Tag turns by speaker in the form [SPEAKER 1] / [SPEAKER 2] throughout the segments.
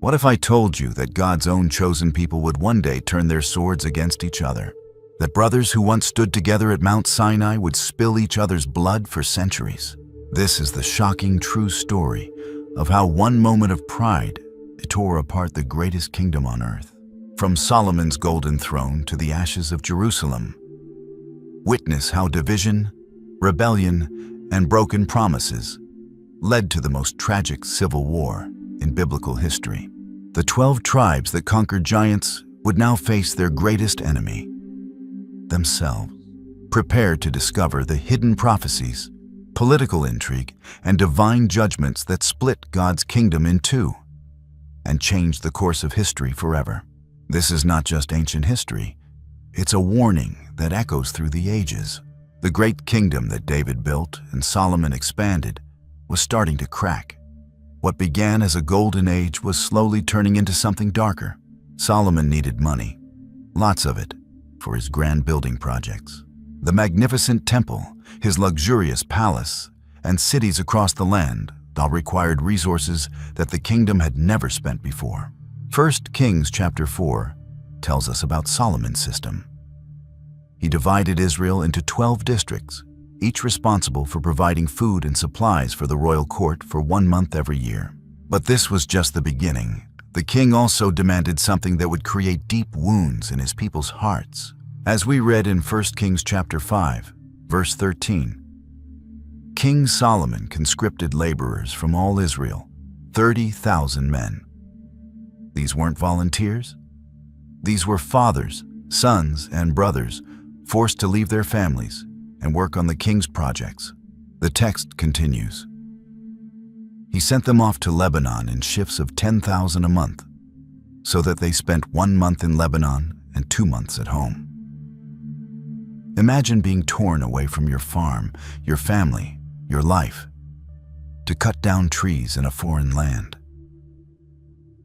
[SPEAKER 1] What if I told you that God's own chosen people would one day turn their swords against each other? That brothers who once stood together at Mount Sinai would spill each other's blood for centuries? This is the shocking true story of how one moment of pride tore apart the greatest kingdom on earth. From Solomon's golden throne to the ashes of Jerusalem. Witness how division, rebellion, and broken promises led to the most tragic civil war in biblical history. The 12 tribes that conquered giants would now face their greatest enemy, themselves. Prepare to discover the hidden prophecies, political intrigue, and divine judgments that split God's kingdom in two and changed the course of history forever. This is not just ancient history. It's a warning that echoes through the ages. The great kingdom that David built and Solomon expanded was starting to crack. What began as a golden age was slowly turning into something darker. Solomon needed money, lots of it, for his grand building projects. The magnificent temple, his luxurious palace, and cities across the land all required resources that the kingdom had never spent before. 1 Kings chapter 4 tells us about Solomon's system. He divided Israel into 12 districts, each responsible for providing food and supplies for the royal court for 1 month every year. But this was just the beginning. The king also demanded something that would create deep wounds in his people's hearts. As we read in 1 Kings chapter 5, verse 13, King Solomon conscripted laborers from all Israel, 30,000 men. These weren't volunteers. These were fathers, sons, and brothers forced to leave their families and work on the king's projects. The text continues. He sent them off to Lebanon in shifts of 10,000 a month, so that they spent 1 month in Lebanon and 2 months at home. Imagine being torn away from your farm, your family, your life, to cut down trees in a foreign land.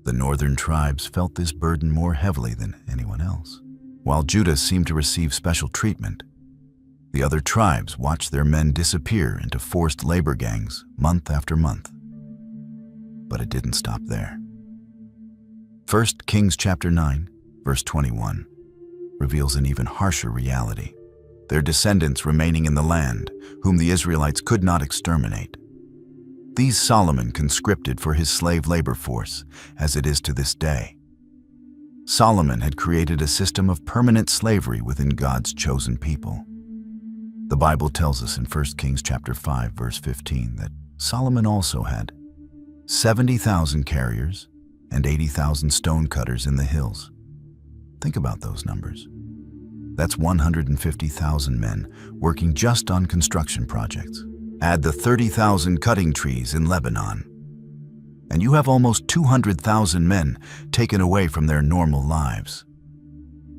[SPEAKER 1] The northern tribes felt this burden more heavily than anyone else. While Judah seemed to receive special treatment, the other tribes watched their men disappear into forced labor gangs month after month. But it didn't stop there. 1 Kings chapter 9, verse 21, reveals an even harsher reality. Their descendants remaining in the land, whom the Israelites could not exterminate. These Solomon conscripted for his slave labor force, as it is to this day. Solomon had created a system of permanent slavery within God's chosen people. The Bible tells us in 1 Kings chapter 5, verse 15, that Solomon also had 70,000 carriers and 80,000 stonecutters in the hills. Think about those numbers. That's 150,000 men working just on construction projects. Add the 30,000 cutting trees in Lebanon, and you have almost 200,000 men taken away from their normal lives.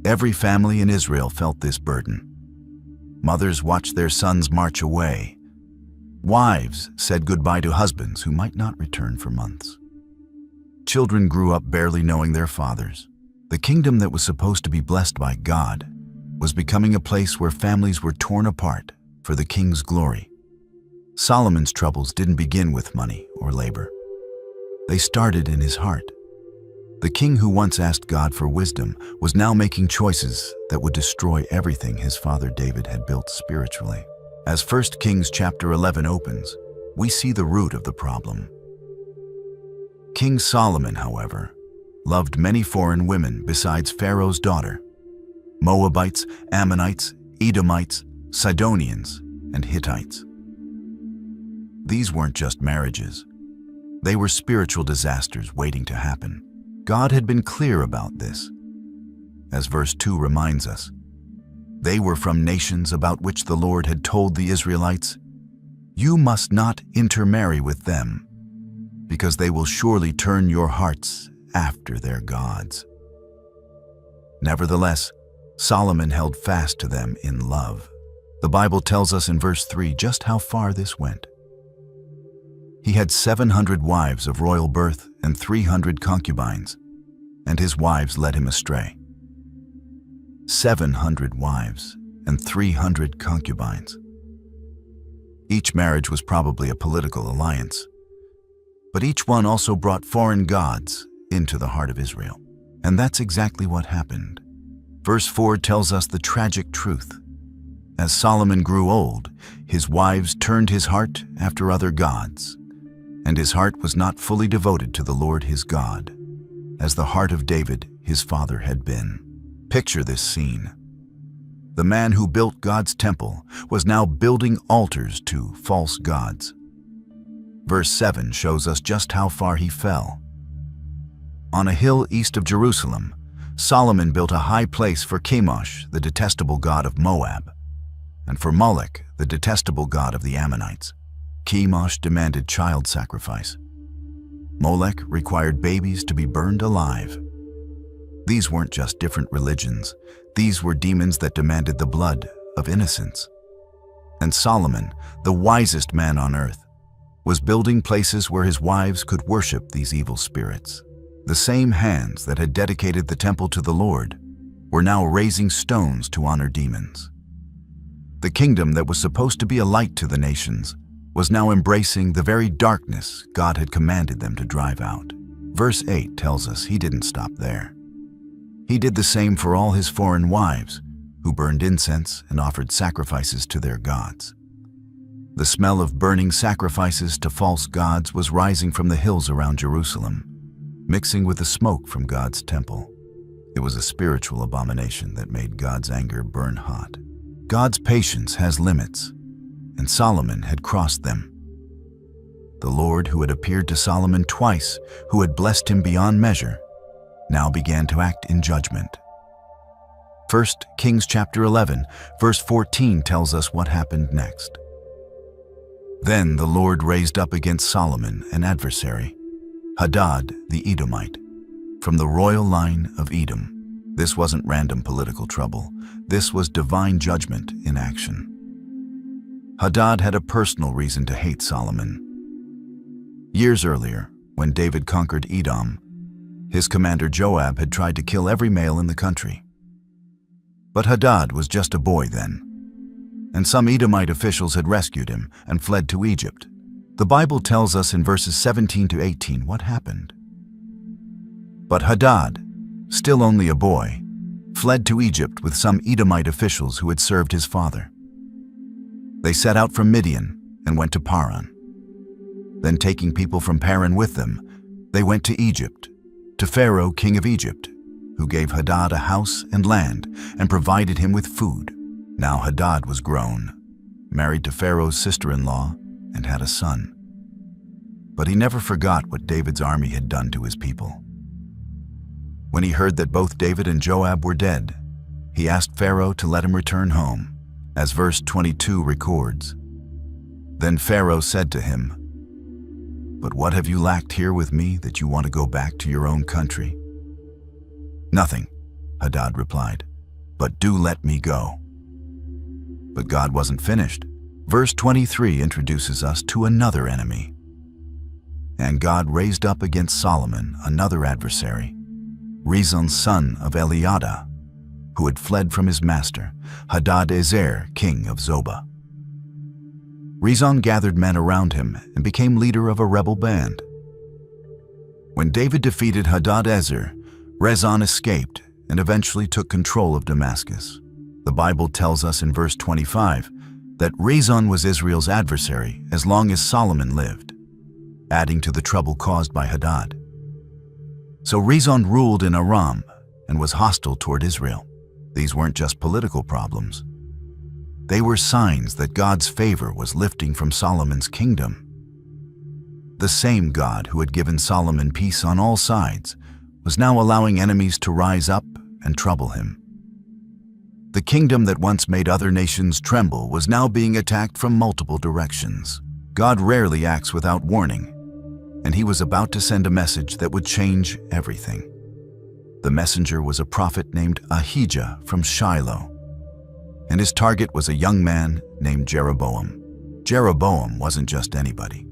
[SPEAKER 1] Every family in Israel felt this burden. Mothers watched their sons march away. Wives said goodbye to husbands who might not return for months. Children grew up barely knowing their fathers. The kingdom that was supposed to be blessed by God was becoming a place where families were torn apart for the king's glory. Solomon's troubles didn't begin with money or labor. They started in his heart. The king who once asked God for wisdom was now making choices that would destroy everything his father David had built spiritually. As 1 Kings chapter 11 opens, we see the root of the problem. King Solomon, however, loved many foreign women besides Pharaoh's daughter: Moabites, Ammonites, Edomites, Sidonians, and Hittites. These weren't just marriages. They were spiritual disasters waiting to happen. God had been clear about this. As verse 2 reminds us, they were from nations about which the Lord had told the Israelites, "You must not intermarry with them, because they will surely turn your hearts after their gods." Nevertheless, Solomon held fast to them in love. The Bible tells us in verse 3 just how far this went. He had 700 wives of royal birth and 300 concubines, and his wives led him astray. 700 wives and 300 concubines. Each marriage was probably a political alliance, but each one also brought foreign gods into the heart of Israel. And that's exactly what happened. Verse 4 tells us the tragic truth. As Solomon grew old, his wives turned his heart after other gods, and his heart was not fully devoted to the Lord his God, as the heart of David, his father, had been. Picture this scene. The man who built God's temple was now building altars to false gods. Verse 7 shows us just how far he fell. On a hill east of Jerusalem, Solomon built a high place for Chemosh, the detestable god of Moab, and for Moloch, the detestable god of the Ammonites. Chemosh demanded child sacrifice. Molech required babies to be burned alive. These weren't just different religions. These were demons that demanded the blood of innocents. And Solomon, the wisest man on earth, was building places where his wives could worship these evil spirits. The same hands that had dedicated the temple to the Lord were now raising stones to honor demons. The kingdom that was supposed to be a light to the nations was now embracing the very darkness God had commanded them to drive out. Verse 8 tells us he didn't stop there. He did the same for all his foreign wives, who burned incense and offered sacrifices to their gods. The smell of burning sacrifices to false gods was rising from the hills around Jerusalem, mixing with the smoke from God's temple. It was a spiritual abomination that made God's anger burn hot. God's patience has limits, and Solomon had crossed them. The Lord, who had appeared to Solomon twice, who had blessed him beyond measure, now began to act in judgment. 1 Kings chapter 11, verse 14 tells us what happened next. Then the Lord raised up against Solomon an adversary, Hadad the Edomite, from the royal line of Edom. This wasn't random political trouble. This was divine judgment in action. Hadad had a personal reason to hate Solomon. Years earlier, when David conquered Edom, his commander Joab had tried to kill every male in the country. But Hadad was just a boy then, and some Edomite officials had rescued him and fled to Egypt. The Bible tells us in verses 17 to 18 what happened. But Hadad, still only a boy, fled to Egypt with some Edomite officials who had served his father. They set out from Midian and went to Paran. Then, taking people from Paran with them, they went to Egypt, to Pharaoh, king of Egypt, who gave Hadad a house and land and provided him with food. Now Hadad was grown, married to Pharaoh's sister-in-law, and had a son. But he never forgot what David's army had done to his people. When he heard that both David and Joab were dead, he asked Pharaoh to let him return home, as verse 22 records. Then Pharaoh said to him, "But what have you lacked here with me that you want to go back to your own country?" "Nothing," Hadad replied, "but do let me go." But God wasn't finished. Verse 23 introduces us to another enemy. And God raised up against Solomon another adversary, Rezon son of Eliada, who had fled from his master, Hadadezer, king of Zobah. Rezon gathered men around him and became leader of a rebel band. When David defeated Hadadezer, Rezon escaped and eventually took control of Damascus. The Bible tells us in verse 25 that Rezon was Israel's adversary as long as Solomon lived, adding to the trouble caused by Hadad. So Rezon ruled in Aram and was hostile toward Israel. These weren't just political problems. They were signs that God's favor was lifting from Solomon's kingdom. The same God who had given Solomon peace on all sides was now allowing enemies to rise up and trouble him. The kingdom that once made other nations tremble was now being attacked from multiple directions. God rarely acts without warning, and he was about to send a message that would change everything. The messenger was a prophet named Ahijah from Shiloh, and his target was a young man named Jeroboam. Jeroboam wasn't just anybody.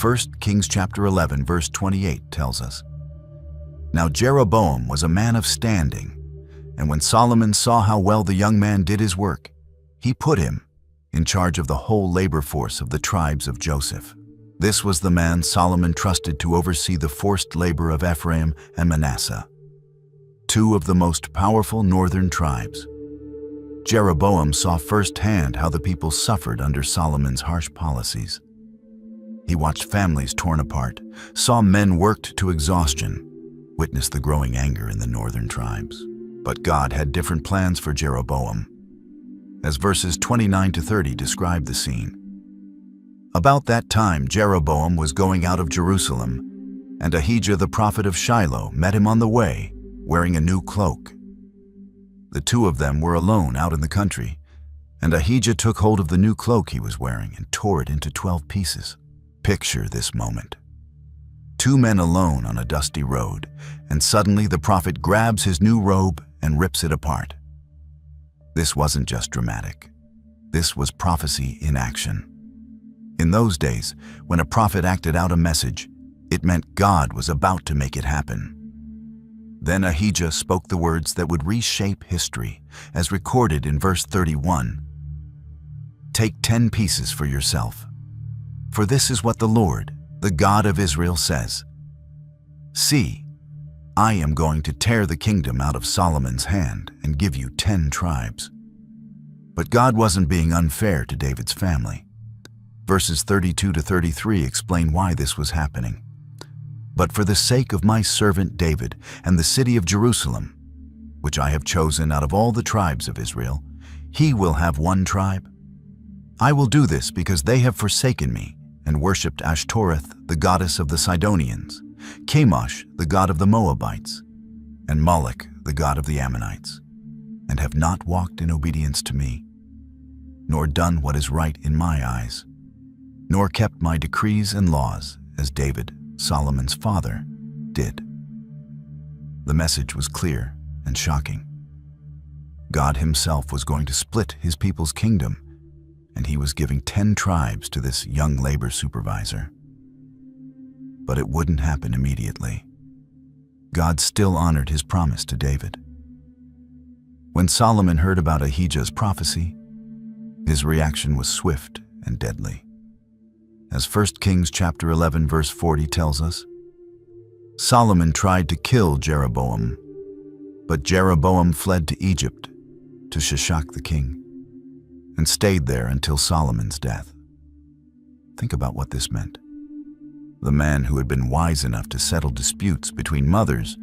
[SPEAKER 1] 1 Kings chapter 11 verse 28 tells us, "Now Jeroboam was a man of standing, and when Solomon saw how well the young man did his work, he put him in charge of the whole labor force of the tribes of Joseph." This was the man Solomon trusted to oversee the forced labor of Ephraim and Manasseh, two of the most powerful northern tribes. Jeroboam saw firsthand how the people suffered under Solomon's harsh policies. He watched families torn apart, saw men worked to exhaustion, witnessed the growing anger in the northern tribes. But God had different plans for Jeroboam, as verses 29 to 30 describe the scene. About that time, Jeroboam was going out of Jerusalem, and Ahijah the prophet of Shiloh met him on the way, wearing a new cloak. The two of them were alone out in the country, and Ahijah took hold of the new cloak he was wearing and tore it into 12 pieces. Picture this moment. Two men alone on a dusty road, and suddenly the prophet grabs his new robe and rips it apart. This wasn't just dramatic. This was prophecy in action. In those days, when a prophet acted out a message, it meant God was about to make it happen. Then Ahijah spoke the words that would reshape history, as recorded in verse 31. "Take 10 pieces for yourself. For this is what the Lord, the God of Israel, says. See, I am going to tear the kingdom out of Solomon's hand and give you 10 tribes. But God wasn't being unfair to David's family. Verses 32 to 33 explain why this was happening. But for the sake of my servant David and the city of Jerusalem, which I have chosen out of all the tribes of Israel, he will have 1 tribe. I will do this because they have forsaken me and worshipped Ashtoreth, the goddess of the Sidonians, Chemosh, the god of the Moabites, and Moloch, the god of the Ammonites, and have not walked in obedience to me, nor done what is right in my eyes, nor kept my decrees and laws as David, Solomon's father, did." The message was clear and shocking. God himself was going to split his people's kingdom, and he was giving 10 tribes to this young labor supervisor. But it wouldn't happen immediately. God still honored his promise to David. When Solomon heard about Ahijah's prophecy, his reaction was swift and deadly. As 1 Kings chapter 11 verse 40 tells us, Solomon tried to kill Jeroboam, but Jeroboam fled to Egypt, to Shishak the king, and stayed there until Solomon's death. Think about what this meant. The man who had been wise enough to settle disputes between mothers,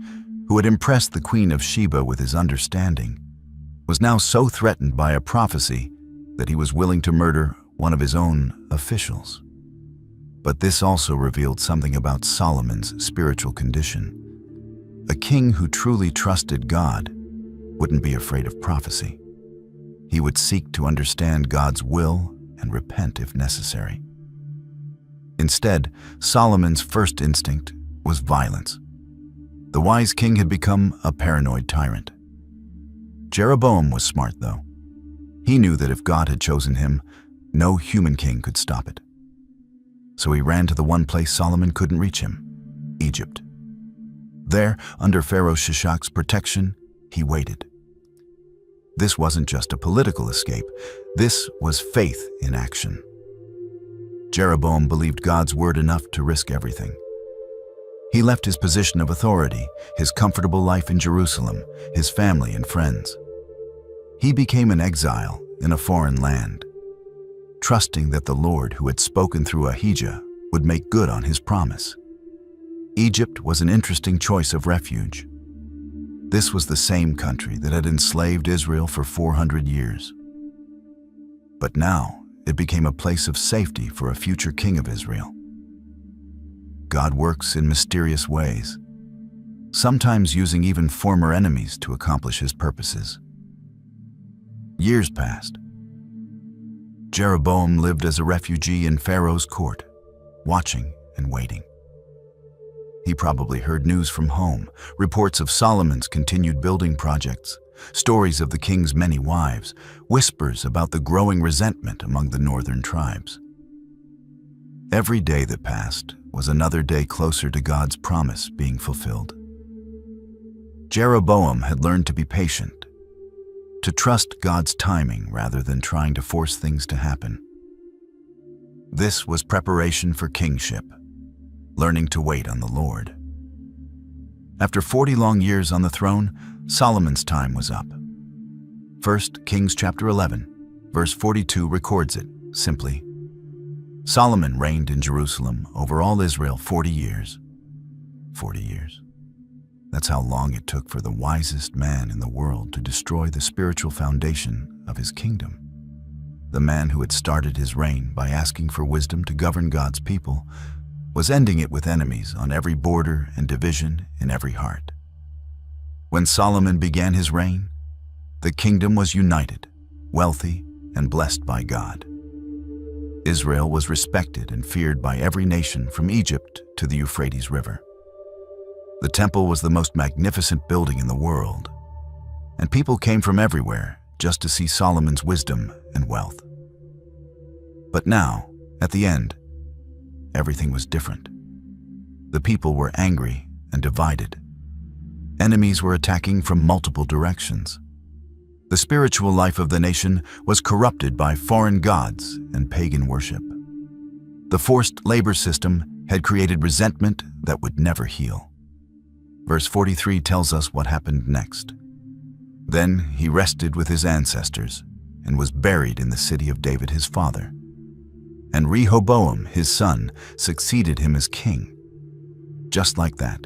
[SPEAKER 1] who had impressed the Queen of Sheba with his understanding, was now so threatened by a prophecy that he was willing to murder one of his own officials. But this also revealed something about Solomon's spiritual condition. A king who truly trusted God wouldn't be afraid of prophecy. He would seek to understand God's will and repent if necessary. Instead, Solomon's first instinct was violence. The wise king had become a paranoid tyrant. Jeroboam was smart, though. He knew that if God had chosen him, no human king could stop it. So he ran to the one place Solomon couldn't reach him, Egypt. There, under Pharaoh Shishak's protection, he waited. This wasn't just a political escape. This was faith in action. Jeroboam believed God's word enough to risk everything. He left his position of authority, his comfortable life in Jerusalem, his family and friends. He became an exile in a foreign land, trusting that the Lord who had spoken through Ahijah would make good on his promise. Egypt was an interesting choice of refuge. This was the same country that had enslaved Israel for 400 years. But now, it became a place of safety for a future king of Israel. God works in mysterious ways, sometimes using even former enemies to accomplish his purposes. Years passed. Jeroboam lived as a refugee in Pharaoh's court, watching and waiting. He probably heard news from home, reports of Solomon's continued building projects, stories of the king's many wives, whispers about the growing resentment among the northern tribes. Every day that passed was another day closer to God's promise being fulfilled. Jeroboam had learned to be patient, to trust God's timing rather than trying to force things to happen. This was preparation for kingship, learning to wait on the Lord. After 40 long years on the throne, Solomon's time was up. 1 Kings chapter 11, verse 42 records it simply. Solomon reigned in Jerusalem over all Israel 40 years. 40 years. That's how long it took for the wisest man in the world to destroy the spiritual foundation of his kingdom. The man who had started his reign by asking for wisdom to govern God's people was ending it with enemies on every border and division in every heart. When Solomon began his reign, the kingdom was united, wealthy, and blessed by God. Israel was respected and feared by every nation from Egypt to the Euphrates River. The temple was the most magnificent building in the world, and people came from everywhere just to see Solomon's wisdom and wealth. But now, at the end, everything was different. The people were angry and divided. Enemies were attacking from multiple directions. The spiritual life of the nation was corrupted by foreign gods and pagan worship. The forced labor system had created resentment that would never heal. Verse 43 tells us what happened next. Then he rested with his ancestors and was buried in the city of David his father. And Rehoboam, his son, succeeded him as king. Just like that,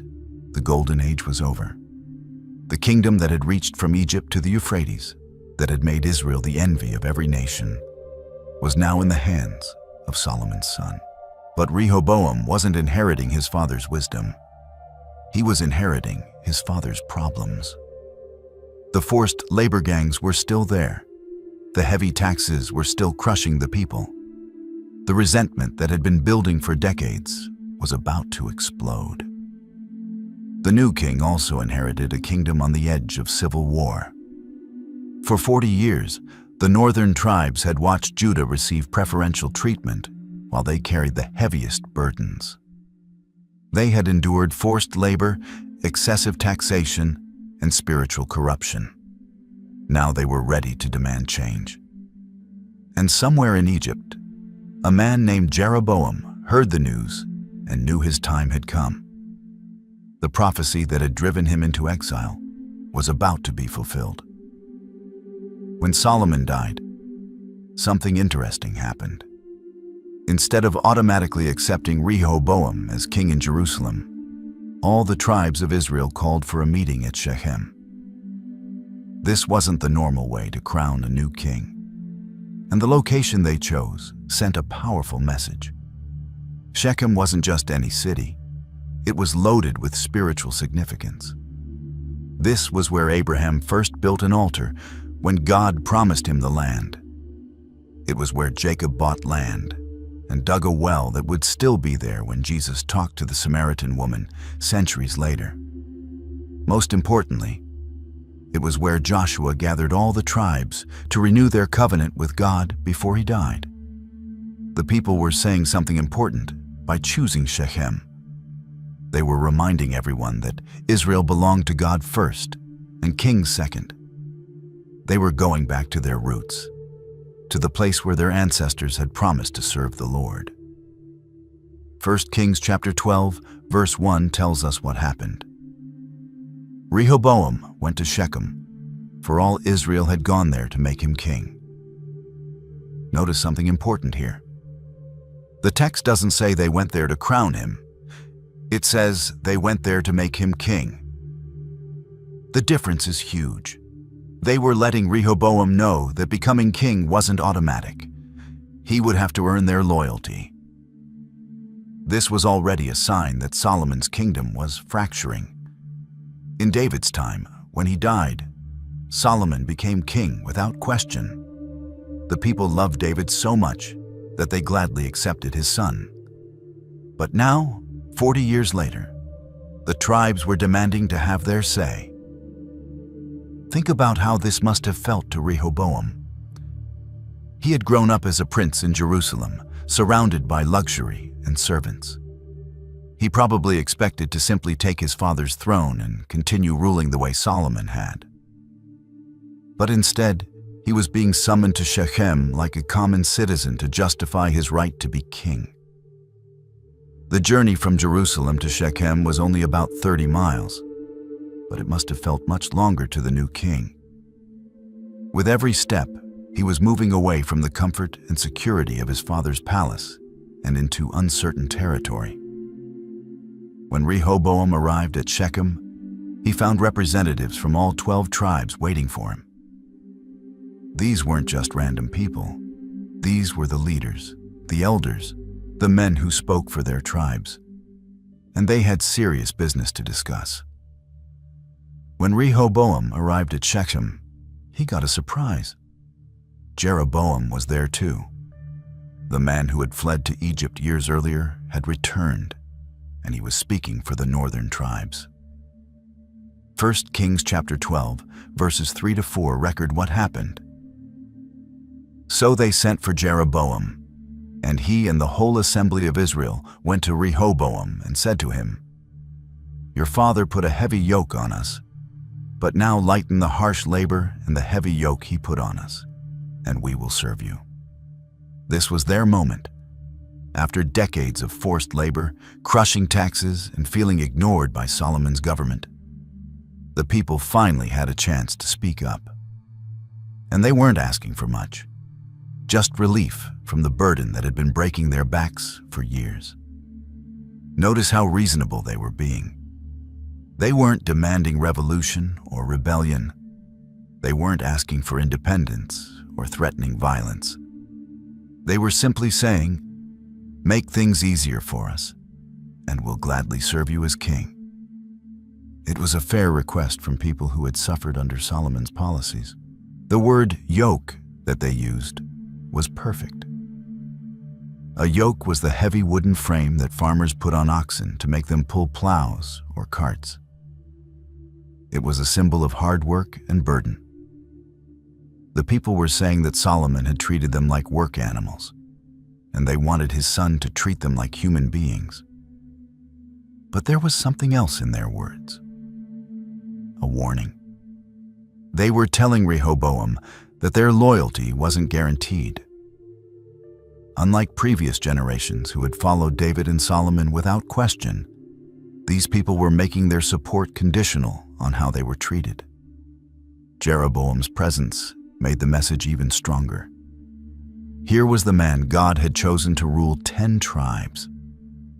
[SPEAKER 1] the golden age was over. The kingdom that had reached from Egypt to the Euphrates, that had made Israel the envy of every nation, was now in the hands of Solomon's son. But Rehoboam wasn't inheriting his father's wisdom. He was inheriting his father's problems. The forced labor gangs were still there. The heavy taxes were still crushing the people. The resentment that had been building for decades was about to explode. The new king also inherited a kingdom on the edge of civil war. For 40 years, the northern tribes had watched Judah receive preferential treatment while they carried the heaviest burdens. They had endured forced labor, excessive taxation, and spiritual corruption. Now they were ready to demand change. And somewhere in Egypt, a man named Jeroboam heard the news and knew his time had come. The prophecy that had driven him into exile was about to be fulfilled. When Solomon died, something interesting happened. Instead of automatically accepting Rehoboam as king in Jerusalem, all the tribes of Israel called for a meeting at Shechem. This wasn't the normal way to crown a new king, and the location they chose sent a powerful message. Shechem wasn't just any city. It was loaded with spiritual significance. This was where Abraham first built an altar when God promised him the land. It was where Jacob bought land and dug a well that would still be there when Jesus talked to the Samaritan woman centuries later. Most importantly, it was where Joshua gathered all the tribes to renew their covenant with God before he died. The people were saying something important by choosing Shechem. They were reminding everyone that Israel belonged to God first and kings second. They were going back to their roots, to the place where their ancestors had promised to serve the Lord. 1 Kings chapter 12, verse 1 tells us what happened. Rehoboam went to Shechem, for all Israel had gone there to make him king. Notice something important here. The text doesn't say they went there to crown him. It says they went there to make him king. The difference is huge. They were letting Rehoboam know that becoming king wasn't automatic. He would have to earn their loyalty. This was already a sign that Solomon's kingdom was fracturing. In David's time, when he died, Solomon became king without question. The people loved David so much that they gladly accepted his son. But now, 40 years later, the tribes were demanding to have their say. Think about how this must have felt to Rehoboam. He had grown up as a prince in Jerusalem, surrounded by luxury and servants. He probably expected to simply take his father's throne and continue ruling the way Solomon had. But instead, He was being summoned to Shechem like a common citizen to justify his right to be king. The journey from Jerusalem to Shechem was only about 30 miles, but it must have felt much longer to the new king. With every step, he was moving away from the comfort and security of his father's palace and into uncertain territory. When Rehoboam arrived at Shechem, he found representatives from all 12 tribes waiting for him. These weren't just random people. These were the leaders, the elders, the men who spoke for their tribes, and they had serious business to discuss. When Rehoboam arrived at Shechem, he got a surprise. Jeroboam was there too. The man who had fled to Egypt years earlier had returned, and he was speaking for the northern tribes. 1 Kings chapter 12, verses 3 to 4 record what happened. So they sent for Jeroboam, and he and the whole assembly of Israel went to Rehoboam and said to him, "Your father put a heavy yoke on us, but now lighten the harsh labor and the heavy yoke he put on us, and we will serve you." This was their moment. After decades of forced labor, crushing taxes, and feeling ignored by Solomon's government, the people finally had a chance to speak up. And they weren't asking for much, just relief from the burden that had been breaking their backs for years. Notice how reasonable they were being. They weren't demanding revolution or rebellion. They weren't asking for independence or threatening violence. They were simply saying, "Make things easier for us, and we'll gladly serve you as king." It was a fair request from people who had suffered under Solomon's policies. The word yoke that they used was perfect. A yoke was the heavy wooden frame that farmers put on oxen to make them pull plows or carts. It was a symbol of hard work and burden. The people were saying that Solomon had treated them like work animals, and they wanted his son to treat them like human beings. But there was something else in their words. A warning. They were telling Rehoboam that their loyalty wasn't guaranteed. Unlike previous generations who had followed David and Solomon without question, these people were making their support conditional on how they were treated. Jeroboam's presence made the message even stronger. Here was the man God had chosen to rule 10 tribes,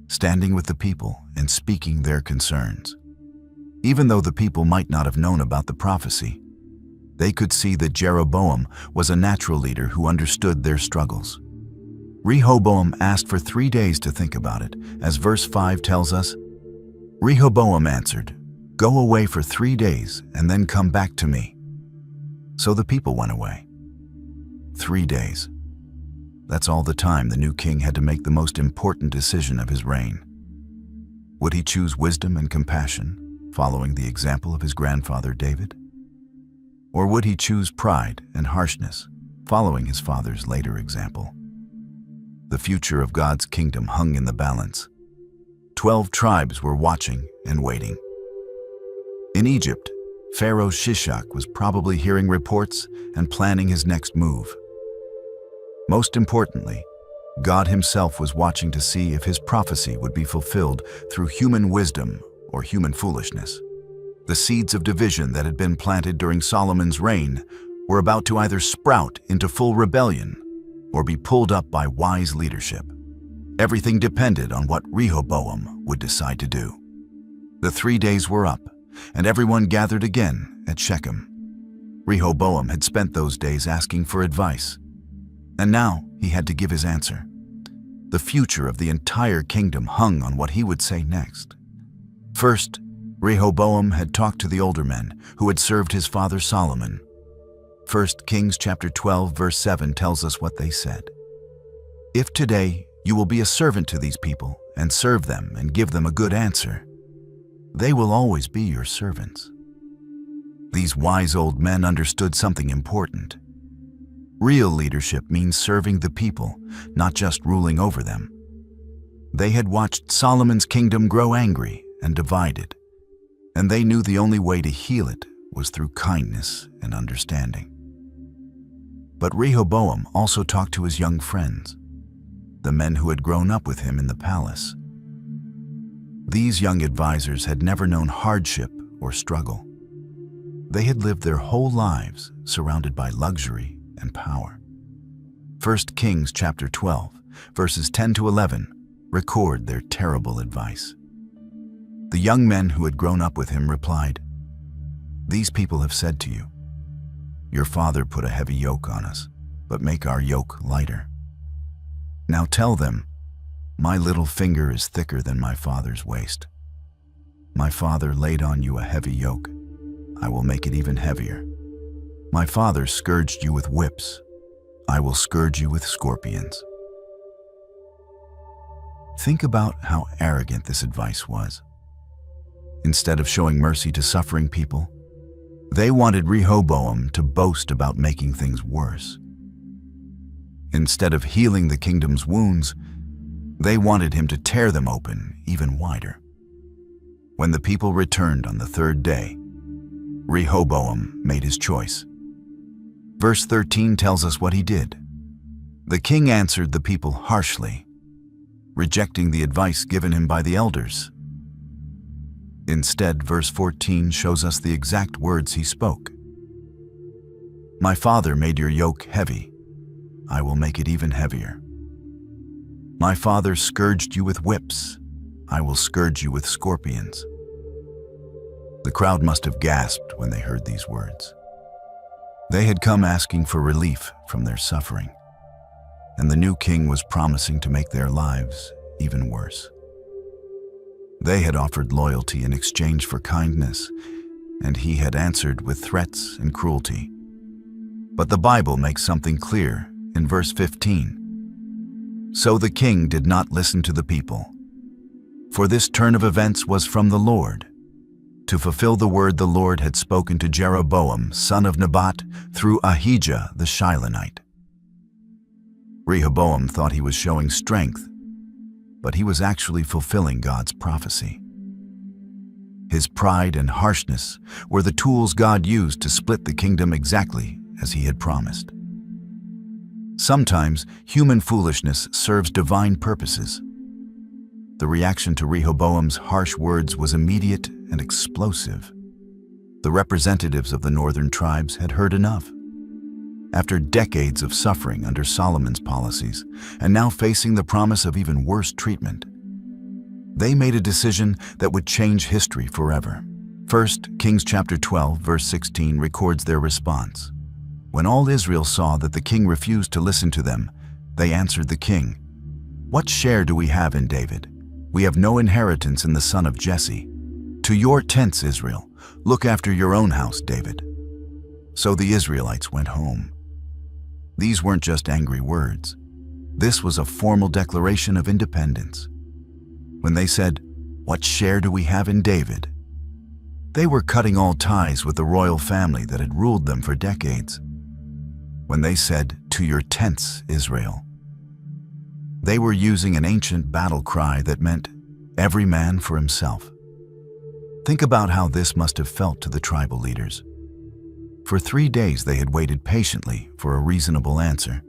[SPEAKER 1] standing with the people and speaking their concerns. Even though the people might not have known about the prophecy, they could see that Jeroboam was a natural leader who understood their struggles. Rehoboam asked for 3 days to think about it. As verse 5 tells us, Rehoboam answered, "Go away for 3 days and then come back to me." So the people went away. 3 days. That's all the time the new king had to make the most important decision of his reign. Would he choose wisdom and compassion, following the example of his grandfather David? Or would he choose pride and harshness, following his father's later example? The future of God's kingdom hung in the balance. 12 tribes were watching and waiting. In Egypt, Pharaoh Shishak was probably hearing reports and planning his next move. Most importantly, God himself was watching to see if his prophecy would be fulfilled through human wisdom or human foolishness. The seeds of division that had been planted during Solomon's reign were about to either sprout into full rebellion or be pulled up by wise leadership. Everything depended on what Rehoboam would decide to do. The 3 days were up, and everyone gathered again at Shechem. Rehoboam had spent those days asking for advice, and now he had to give his answer. The future of the entire kingdom hung on what he would say next. First, Rehoboam had talked to the older men who had served his father Solomon. 1 Kings chapter 12 verse 7 tells us what they said. "If today you will be a servant to these people and serve them and give them a good answer, they will always be your servants." These wise old men understood something important. Real leadership means serving the people, not just ruling over them. They had watched Solomon's kingdom grow angry and divided, and they knew the only way to heal it was through kindness and understanding. But Rehoboam also talked to his young friends, the men who had grown up with him in the palace. These young advisors had never known hardship or struggle. They had lived their whole lives surrounded by luxury and power. 1 Kings chapter 12, verses 10 to 11, record their terrible advice. The young men who had grown up with him replied, "These people have said to you, 'Your father put a heavy yoke on us, but make our yoke lighter.' Now tell them, 'My little finger is thicker than my father's waist. My father laid on you a heavy yoke. I will make it even heavier. My father scourged you with whips. I will scourge you with scorpions.'" Think about how arrogant this advice was. Instead of showing mercy to suffering people, they wanted Rehoboam to boast about making things worse. Instead of healing the kingdom's wounds, they wanted him to tear them open even wider. When the people returned on the third day, Rehoboam made his choice. Verse 13 tells us what he did. The king answered the people harshly, rejecting the advice given him by the elders. Instead, verse 14 shows us the exact words he spoke. "My father made your yoke heavy. I will make it even heavier. My father scourged you with whips. I will scourge you with scorpions." The crowd must have gasped when they heard these words. They had come asking for relief from their suffering, and the new king was promising to make their lives even worse. They had offered loyalty in exchange for kindness, and he had answered with threats and cruelty. But the Bible makes something clear in verse 15. "So the king did not listen to the people, for this turn of events was from the Lord, to fulfill the word the Lord had spoken to Jeroboam, son of Nebat, through Ahijah the Shilonite." Rehoboam thought he was showing strength, but he was actually fulfilling God's prophecy. His pride and harshness were the tools God used to split the kingdom exactly as he had promised. Sometimes human foolishness serves divine purposes. The reaction to Rehoboam's harsh words was immediate and explosive. The representatives of the northern tribes had heard enough. After decades of suffering under Solomon's policies, and now facing the promise of even worse treatment, they made a decision that would change history forever. 1 Kings chapter 12, verse 16 records their response. When all Israel saw that the king refused to listen to them, they answered the king, "What share do we have in David? We have no inheritance in the son of Jesse. To your tents, Israel. Look after your own house, David." So the Israelites went home. These weren't just angry words. This was a formal declaration of independence. When they said, "What share do we have in David?" they were cutting all ties with the royal family that had ruled them for decades. When they said, "To your tents, Israel," they were using an ancient battle cry that meant every man for himself. Think about how this must have felt to the tribal leaders. For 3 days they had waited patiently for a reasonable answer.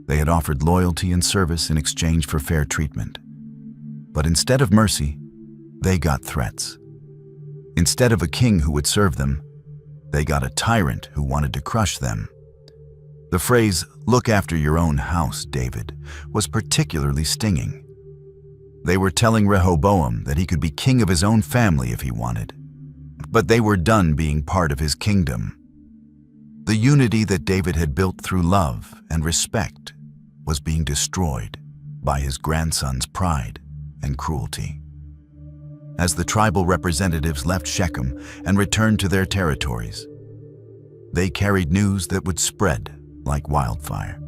[SPEAKER 1] They had offered loyalty and service in exchange for fair treatment. But instead of mercy, they got threats. Instead of a king who would serve them, they got a tyrant who wanted to crush them. The phrase, "Look after your own house, David," was particularly stinging. They were telling Rehoboam that he could be king of his own family if he wanted, but they were done being part of his kingdom. The unity that David had built through love and respect was being destroyed by his grandson's pride and cruelty. As the tribal representatives left Shechem and returned to their territories, they carried news that would spread like wildfire.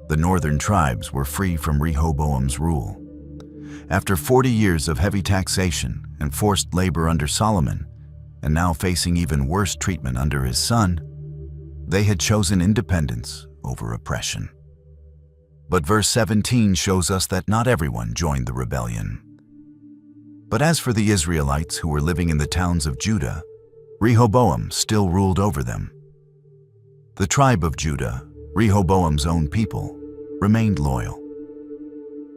[SPEAKER 1] The northern tribes were free from Rehoboam's rule. After 40 years of heavy taxation and forced labor under Solomon, and now facing even worse treatment under his son, they had chosen independence over oppression. But verse 17 shows us that not everyone joined the rebellion. But as for the Israelites who were living in the towns of Judah, Rehoboam still ruled over them. The tribe of Judah Rehoboam's own people remained loyal.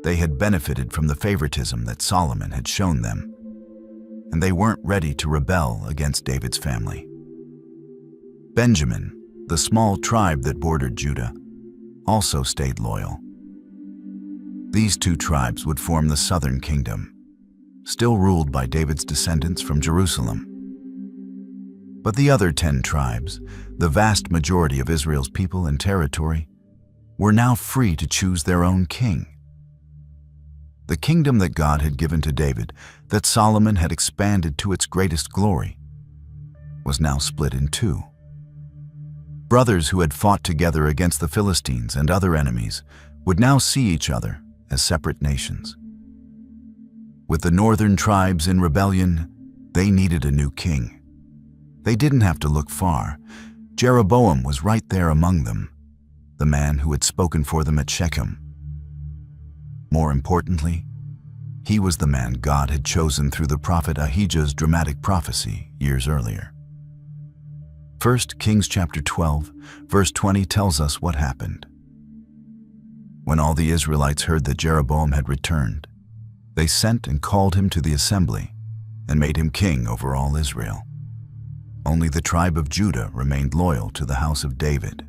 [SPEAKER 1] They had benefited from the favoritism that Solomon had shown them, and they weren't ready to rebel against David's family. Benjamin, the small tribe that bordered Judah, also stayed loyal. These two tribes would form the southern kingdom, still ruled by David's descendants from Jerusalem. But the other 10 tribes, the vast majority of Israel's people and territory, were now free to choose their own king. The kingdom that God had given to David, that Solomon had expanded to its greatest glory, was now split in two. Brothers who had fought together against the Philistines and other enemies would now see each other as separate nations. With the northern tribes in rebellion, they needed a new king. They didn't have to look far. Jeroboam was right there among them, the man who had spoken for them at Shechem. More importantly, he was the man God had chosen through the prophet Ahijah's dramatic prophecy years earlier. 1 Kings chapter 12, verse 20 tells us what happened. When all the Israelites heard that Jeroboam had returned, they sent and called him to the assembly and made him king over all Israel. Only the tribe of Judah remained loyal to the house of David.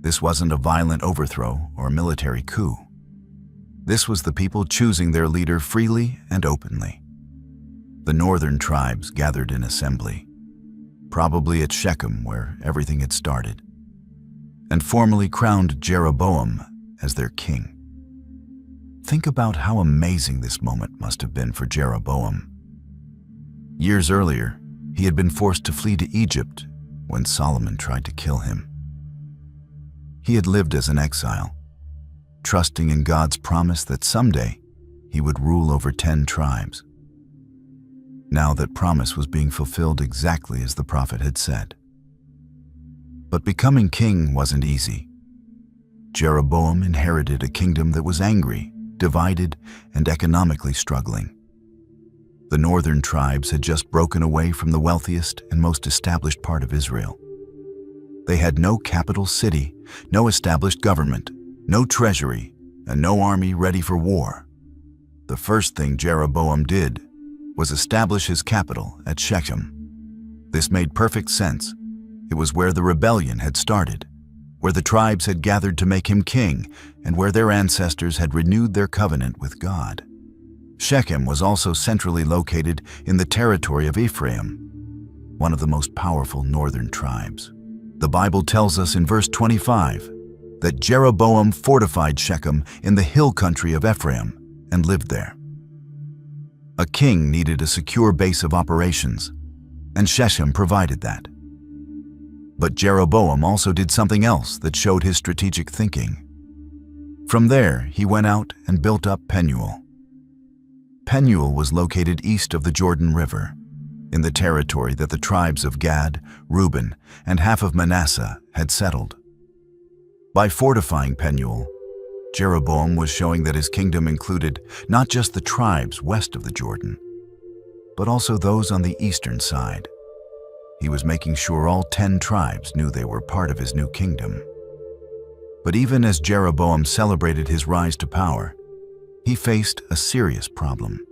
[SPEAKER 1] This wasn't a violent overthrow or military coup. This was the people choosing their leader freely and openly. The northern tribes gathered in assembly, probably at Shechem where everything had started, and formally crowned Jeroboam as their king. Think about how amazing this moment must have been for Jeroboam. Years earlier, he had been forced to flee to Egypt when Solomon tried to kill him. He had lived as an exile, trusting in God's promise that someday he would rule over 10 tribes. Now that promise was being fulfilled exactly as the prophet had said. But becoming king wasn't easy. Jeroboam inherited a kingdom that was angry, divided, and economically struggling. The northern tribes had just broken away from the wealthiest and most established part of Israel. They had no capital city, no established government, no treasury, and no army ready for war. The first thing Jeroboam did was establish his capital at Shechem. This made perfect sense. It was where the rebellion had started, where the tribes had gathered to make him king, and where their ancestors had renewed their covenant with God. Shechem was also centrally located in the territory of Ephraim, one of the most powerful northern tribes. The Bible tells us in verse 25 that Jeroboam fortified Shechem in the hill country of Ephraim and lived there. A king needed a secure base of operations, and Shechem provided that. But Jeroboam also did something else that showed his strategic thinking. From there, he went out and built up Penuel. Penuel was located east of the Jordan River, in the territory that the tribes of Gad, Reuben, and half of Manasseh had settled. By fortifying Penuel, Jeroboam was showing that his kingdom included not just the tribes west of the Jordan, but also those on the eastern side. He was making sure all 10 tribes knew they were part of his new kingdom. But even as Jeroboam celebrated his rise to power, he faced a serious problem.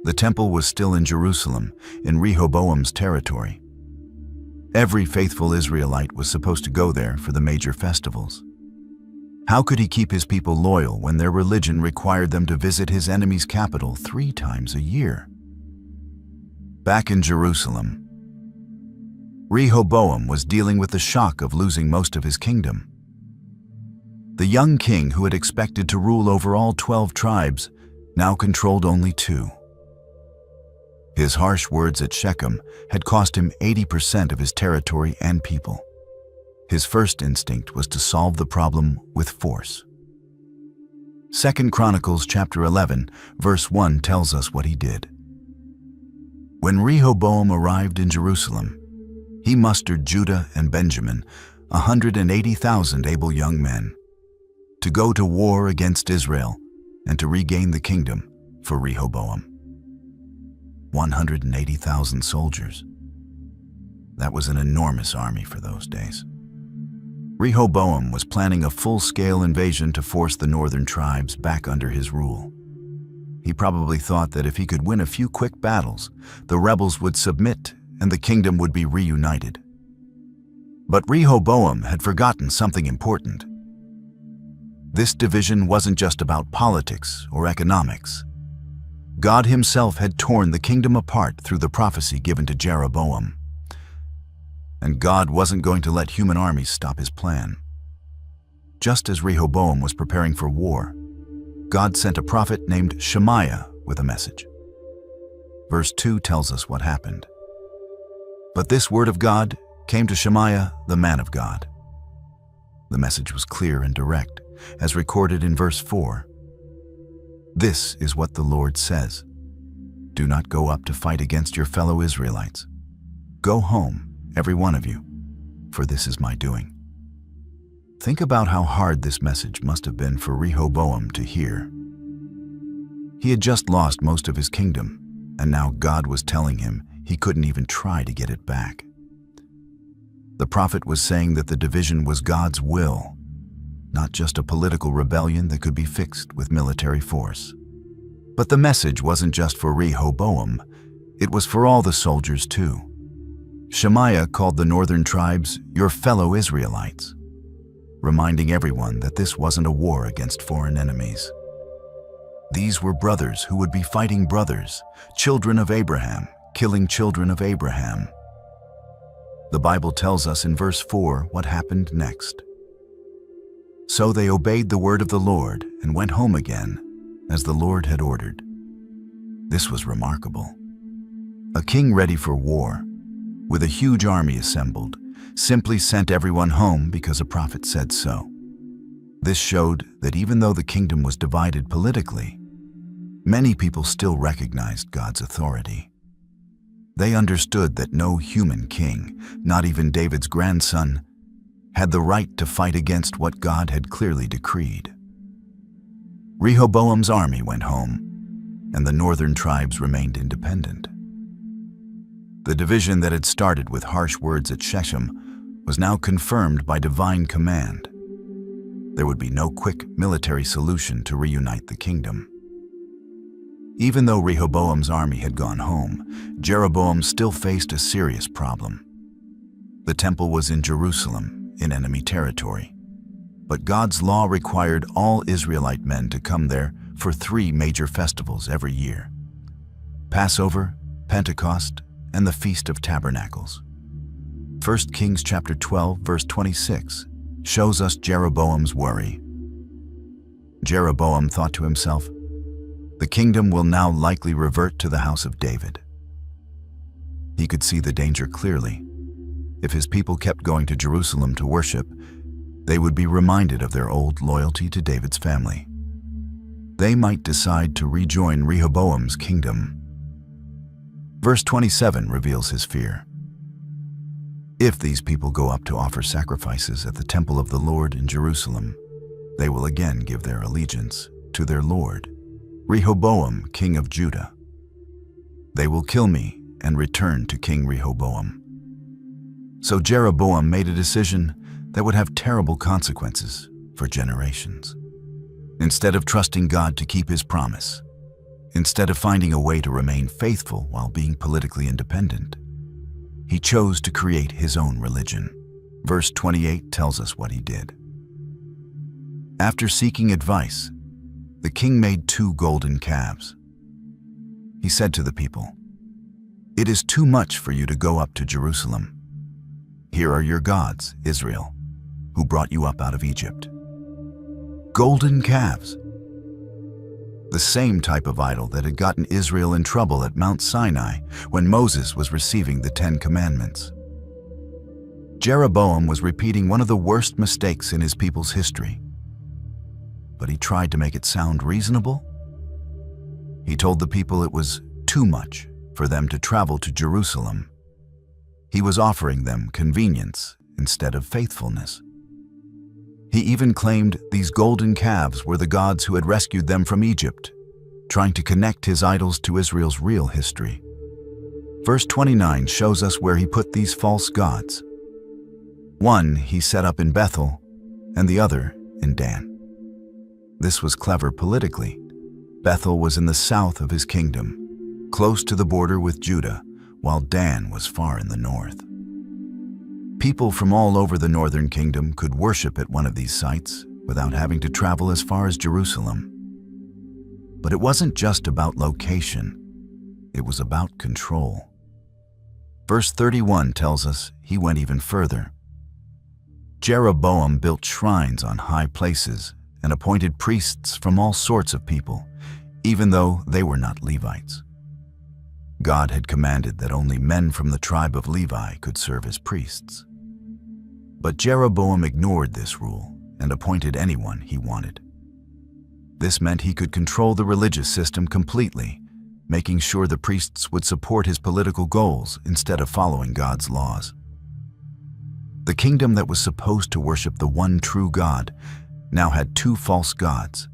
[SPEAKER 1] The temple was still in Jerusalem, in Rehoboam's territory. Every faithful Israelite was supposed to go there for the major festivals. How could he keep his people loyal when their religion required them to visit his enemy's capital 3 times a year? Back in Jerusalem, Rehoboam was dealing with the shock of losing most of his kingdom. The young king who had expected to rule over all 12 tribes now controlled only 2. His harsh words at Shechem had cost him 80% of his territory and people. His first instinct was to solve the problem with force. 2 Chronicles chapter 11, verse 1 tells us what he did. When Rehoboam arrived in Jerusalem, he mustered Judah and Benjamin, 180,000 able young men, to go to war against Israel and to regain the kingdom for Rehoboam. 180,000 soldiers. That was an enormous army for those days. Rehoboam was planning a full-scale invasion to force the northern tribes back under his rule. He probably thought that if he could win a few quick battles, the rebels would submit and the kingdom would be reunited. But Rehoboam had forgotten something important. This division wasn't just about politics or economics. God himself had torn the kingdom apart through the prophecy given to Jeroboam. And God wasn't going to let human armies stop his plan. Just as Rehoboam was preparing for war, God sent a prophet named Shemaiah with a message. Verse 2 tells us what happened. But this word of God came to Shemaiah, the man of God. The message was clear and direct, as recorded in verse 4. This is what the Lord says. Do not go up to fight against your fellow Israelites. Go home, every one of you, for this is my doing. Think about how hard this message must have been for Rehoboam to hear. He had just lost most of his kingdom, and now God was telling him he couldn't even try to get it back. The prophet was saying that the division was God's will, not just a political rebellion that could be fixed with military force. But the message wasn't just for Rehoboam, it was for all the soldiers too. Shemaiah called the northern tribes your fellow Israelites, reminding everyone that this wasn't a war against foreign enemies. These were brothers who would be fighting brothers, children of Abraham, killing children of Abraham. The Bible tells us in verse 4 what happened next. So they obeyed the word of the Lord and went home again, as the Lord had ordered. This was remarkable. A king ready for war, with a huge army assembled, simply sent everyone home because a prophet said so. This showed that even though the kingdom was divided politically, many people still recognized God's authority. They understood that no human king, not even David's grandson, had the right to fight against what God had clearly decreed. Rehoboam's army went home, and the northern tribes remained independent. The division that had started with harsh words at Shechem was now confirmed by divine command. There would be no quick military solution to reunite the kingdom. Even though Rehoboam's army had gone home, Jeroboam still faced a serious problem. The temple was in Jerusalem, in enemy territory. But God's law required all Israelite men to come there for 3 major festivals every year: Passover, Pentecost, and the Feast of Tabernacles. 1 Kings chapter 12, verse 26 shows us Jeroboam's worry. Jeroboam thought to himself, the kingdom will now likely revert to the house of David. He could see the danger clearly. If his people kept going to Jerusalem to worship, they would be reminded of their old loyalty to David's family. They might decide to rejoin Rehoboam's kingdom. Verse 27 reveals his fear. If these people go up to offer sacrifices at the temple of the Lord in Jerusalem, they will again give their allegiance to their Lord, Rehoboam, king of Judah. They will kill me and return to King Rehoboam. So Jeroboam made a decision that would have terrible consequences for generations. Instead of trusting God to keep his promise, instead of finding a way to remain faithful while being politically independent, he chose to create his own religion. Verse 28 tells us what he did. After seeking advice, the king made 2 golden calves. He said to the people, "It is too much for you to go up to Jerusalem. Here are your gods, Israel, who brought you up out of Egypt." Golden calves. The same type of idol that had gotten Israel in trouble at Mount Sinai when Moses was receiving the 10 Commandments. Jeroboam was repeating one of the worst mistakes in his people's history. But he tried to make it sound reasonable. He told the people it was too much for them to travel to Jerusalem. He was offering them convenience instead of faithfulness. He even claimed these golden calves were the gods who had rescued them from Egypt, trying to connect his idols to Israel's real history. Verse 29 shows us where he put these false gods. One he set up in Bethel and the other in Dan. This was clever politically. Bethel was in the south of his kingdom, close to the border with Judah, while Dan was far in the north. People from all over the northern kingdom could worship at one of these sites without having to travel as far as Jerusalem. But it wasn't just about location, it was about control. Verse 31 tells us he went even further. Jeroboam built shrines on high places and appointed priests from all sorts of people, even though they were not Levites. God had commanded that only men from the tribe of Levi could serve as priests. But Jeroboam ignored this rule and appointed anyone he wanted. This meant he could control the religious system completely, making sure the priests would support his political goals instead of following God's laws. The kingdom that was supposed to worship the one true God now had two false gods,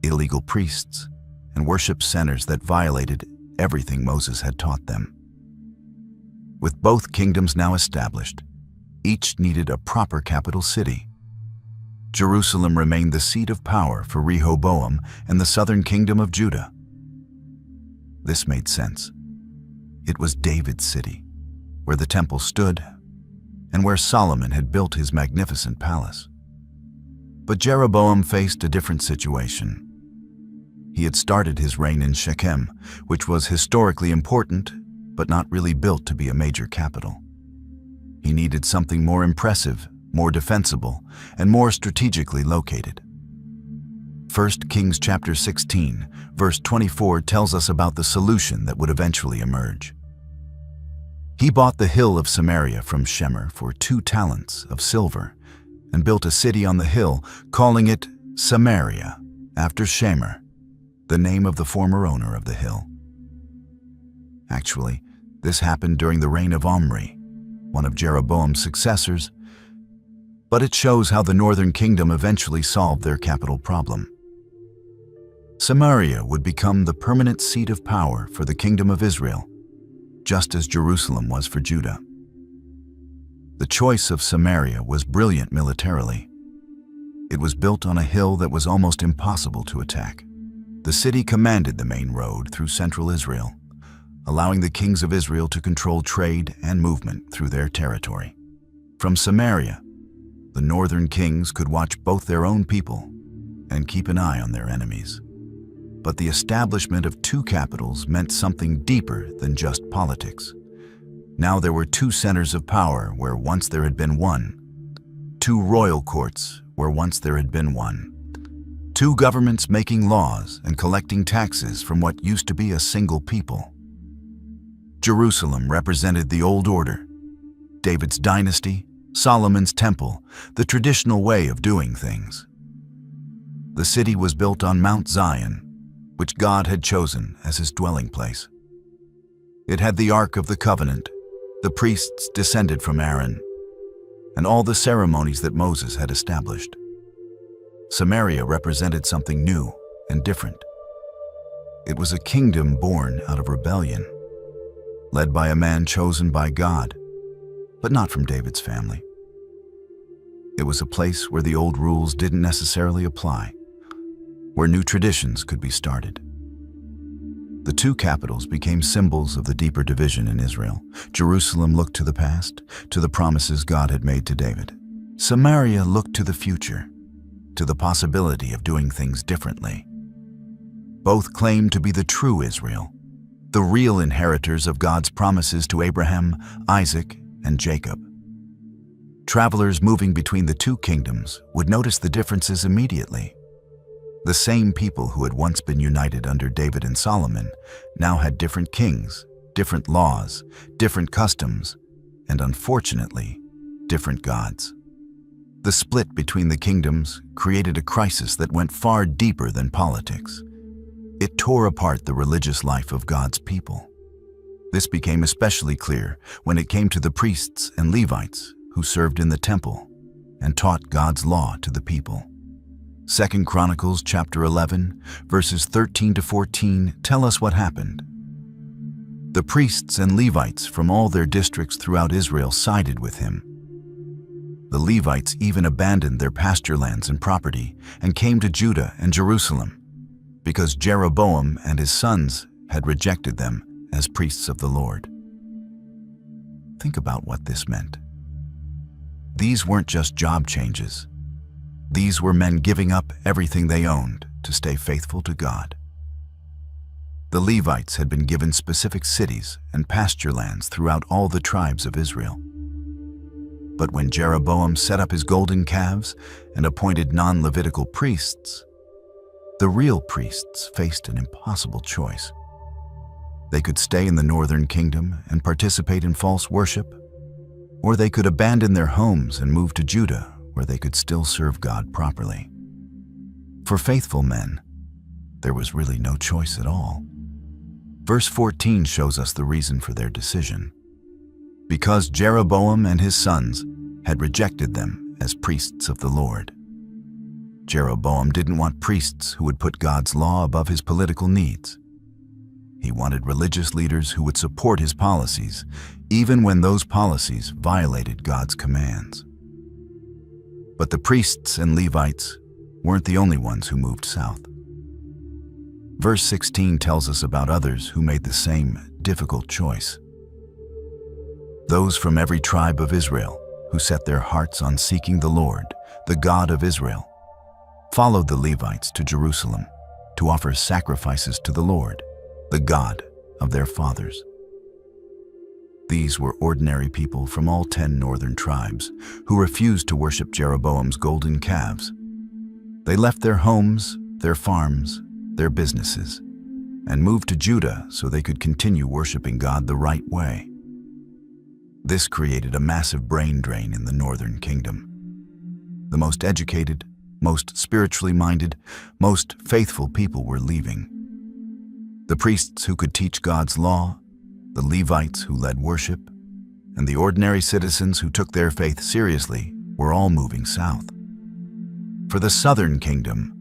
[SPEAKER 1] illegal priests, and worship centers that violated everything Moses had taught them. With both kingdoms now established, each needed a proper capital city. Jerusalem remained the seat of power for Rehoboam and the southern kingdom of Judah. This made sense. It was David's city, where the temple stood, and where Solomon had built his magnificent palace. But Jeroboam faced a different situation. He had started his reign in Shechem, which was historically important, but not really built to be a major capital. He needed something more impressive, more defensible, and more strategically located. 1 Kings chapter 16, verse 24 tells us about the solution that would eventually emerge. He bought the hill of Samaria from Shemer for 2 talents of silver and built a city on the hill, calling it Samaria, after Shemer, the name of the former owner of the hill. Actually, this happened during the reign of Omri, one of Jeroboam's successors, but it shows how the northern kingdom eventually solved their capital problem. Samaria would become the permanent seat of power for the kingdom of Israel, just as Jerusalem was for Judah. The choice of Samaria was brilliant militarily. It was built on a hill that was almost impossible to attack. The city commanded the main road through central Israel, allowing the kings of Israel to control trade and movement through their territory. From Samaria, the northern kings could watch both their own people and keep an eye on their enemies. But the establishment of 2 capitals meant something deeper than just politics. Now there were 2 centers of power where once there had been one, 2 royal courts where once there had been one, 2 governments making laws and collecting taxes from what used to be a single people. Jerusalem represented the old order, David's dynasty, Solomon's temple, the traditional way of doing things. The city was built on Mount Zion, which God had chosen as his dwelling place. It had the Ark of the Covenant, the priests descended from Aaron, and all the ceremonies that Moses had established. Samaria represented something new and different. It was a kingdom born out of rebellion, led by a man chosen by God, but not from David's family. It was a place where the old rules didn't necessarily apply, where new traditions could be started. The 2 capitals became symbols of the deeper division in Israel. Jerusalem looked to the past, to the promises God had made to David. Samaria looked to the future, to the possibility of doing things differently. Both claimed to be the true Israel, the real inheritors of God's promises to Abraham, Isaac, and Jacob. Travelers moving between the 2 kingdoms would notice the differences immediately. The same people who had once been united under David and Solomon now had different kings, different laws, different customs, and unfortunately, different gods. The split between the kingdoms created a crisis that went far deeper than politics. It tore apart the religious life of God's people. This became especially clear when it came to the priests and Levites who served in the temple and taught God's law to the people. 2 Chronicles chapter 11, verses 13 to 14 tell us what happened. The priests and Levites from all their districts throughout Israel sided with him. The Levites even abandoned their pasture lands and property and came to Judah and Jerusalem, because Jeroboam and his sons had rejected them as priests of the Lord. Think about what this meant. These weren't just job changes. These were men giving up everything they owned to stay faithful to God. The Levites had been given specific cities and pasture lands throughout all the tribes of Israel. But when Jeroboam set up his golden calves and appointed non-Levitical priests, the real priests faced an impossible choice. They could stay in the northern kingdom and participate in false worship, or they could abandon their homes and move to Judah, where they could still serve God properly. For faithful men, there was really no choice at all. Verse 14 shows us the reason for their decision. Because Jeroboam and his sons had rejected them as priests of the Lord. Jeroboam didn't want priests who would put God's law above his political needs. He wanted religious leaders who would support his policies, even when those policies violated God's commands. But the priests and Levites weren't the only ones who moved south. Verse 16 tells us about others who made the same difficult choice. Those from every tribe of Israel who set their hearts on seeking the Lord, the God of Israel, followed the Levites to Jerusalem to offer sacrifices to the Lord, the God of their fathers. These were ordinary people from all 10 northern tribes who refused to worship Jeroboam's golden calves. They left their homes, their farms, their businesses, and moved to Judah so they could continue worshiping God the right way. This created a massive brain drain in the northern kingdom. The most educated, most spiritually minded, most faithful people were leaving. The priests who could teach God's law, the Levites who led worship, and the ordinary citizens who took their faith seriously were all moving south. For the southern kingdom,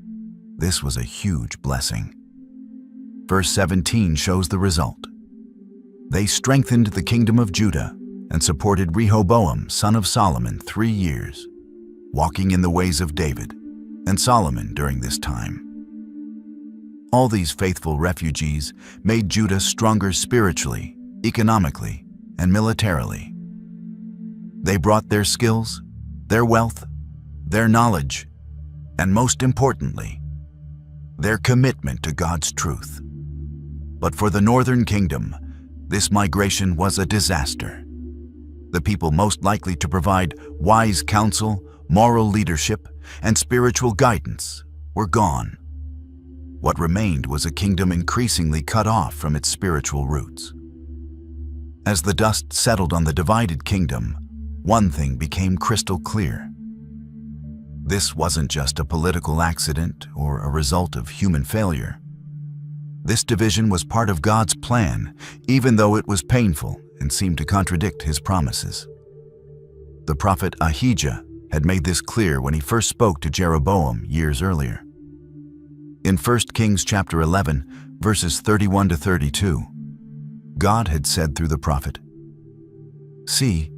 [SPEAKER 1] this was a huge blessing. Verse 17 shows the result. They strengthened the kingdom of Judah and supported Rehoboam, son of Solomon, 3 years, walking in the ways of David and Solomon during this time. All these faithful refugees made Judah stronger spiritually, economically, and militarily. They brought their skills, their wealth, their knowledge, and most importantly, their commitment to God's truth. But for the northern kingdom, this migration was a disaster. The people most likely to provide wise counsel, moral leadership, and spiritual guidance were gone. What remained was a kingdom increasingly cut off from its spiritual roots. As the dust settled on the divided kingdom, one thing became crystal clear. This wasn't just a political accident or a result of human failure. This division was part of God's plan, even though it was painful and seemed to contradict his promises. The prophet Ahijah had made this clear when he first spoke to Jeroboam years earlier. In 1 Kings chapter 11, verses 31 to 32, God had said through the prophet, "See,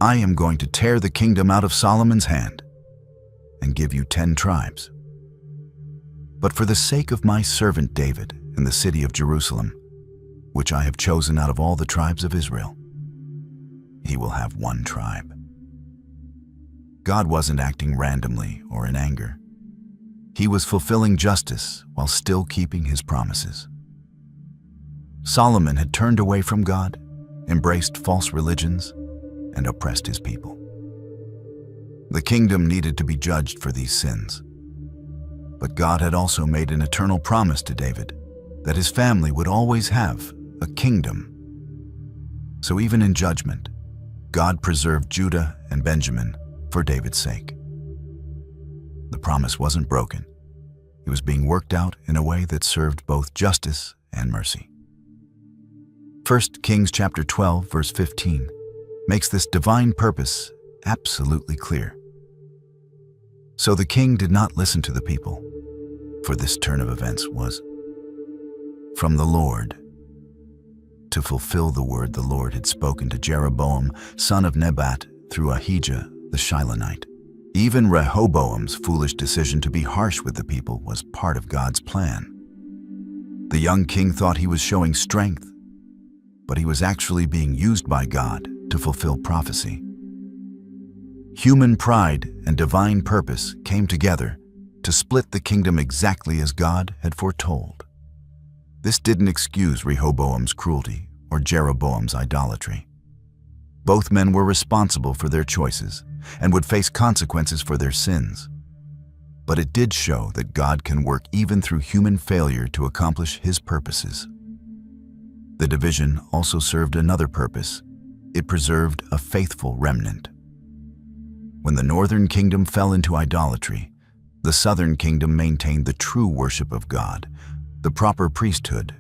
[SPEAKER 1] I am going to tear the kingdom out of Solomon's hand and give you 10 tribes. But for the sake of my servant David and the city of Jerusalem, which I have chosen out of all the tribes of Israel, he will have 1 tribe." God wasn't acting randomly or in anger. He was fulfilling justice while still keeping his promises. Solomon had turned away from God, embraced false religions, and oppressed his people. The kingdom needed to be judged for these sins. But God had also made an eternal promise to David that his family would always have a kingdom. So even in judgment, God preserved Judah and Benjamin for David's sake. The promise wasn't broken. It was being worked out in a way that served both justice and mercy. 1 Kings chapter 12, verse 15 makes this divine purpose absolutely clear. So the king did not listen to the people, for this turn of events was from the Lord, to fulfill the word the Lord had spoken to Jeroboam, son of Nebat, through Ahijah, the Shilonite. Even Rehoboam's foolish decision to be harsh with the people was part of God's plan. The young king thought he was showing strength, but he was actually being used by God to fulfill prophecy. Human pride and divine purpose came together to split the kingdom exactly as God had foretold. This didn't excuse Rehoboam's cruelty or Jeroboam's idolatry. Both men were responsible for their choices and would face consequences for their sins. But it did show that God can work even through human failure to accomplish His purposes. The division also served another purpose. It preserved a faithful remnant. When the northern kingdom fell into idolatry, the southern kingdom maintained the true worship of God, the proper priesthood,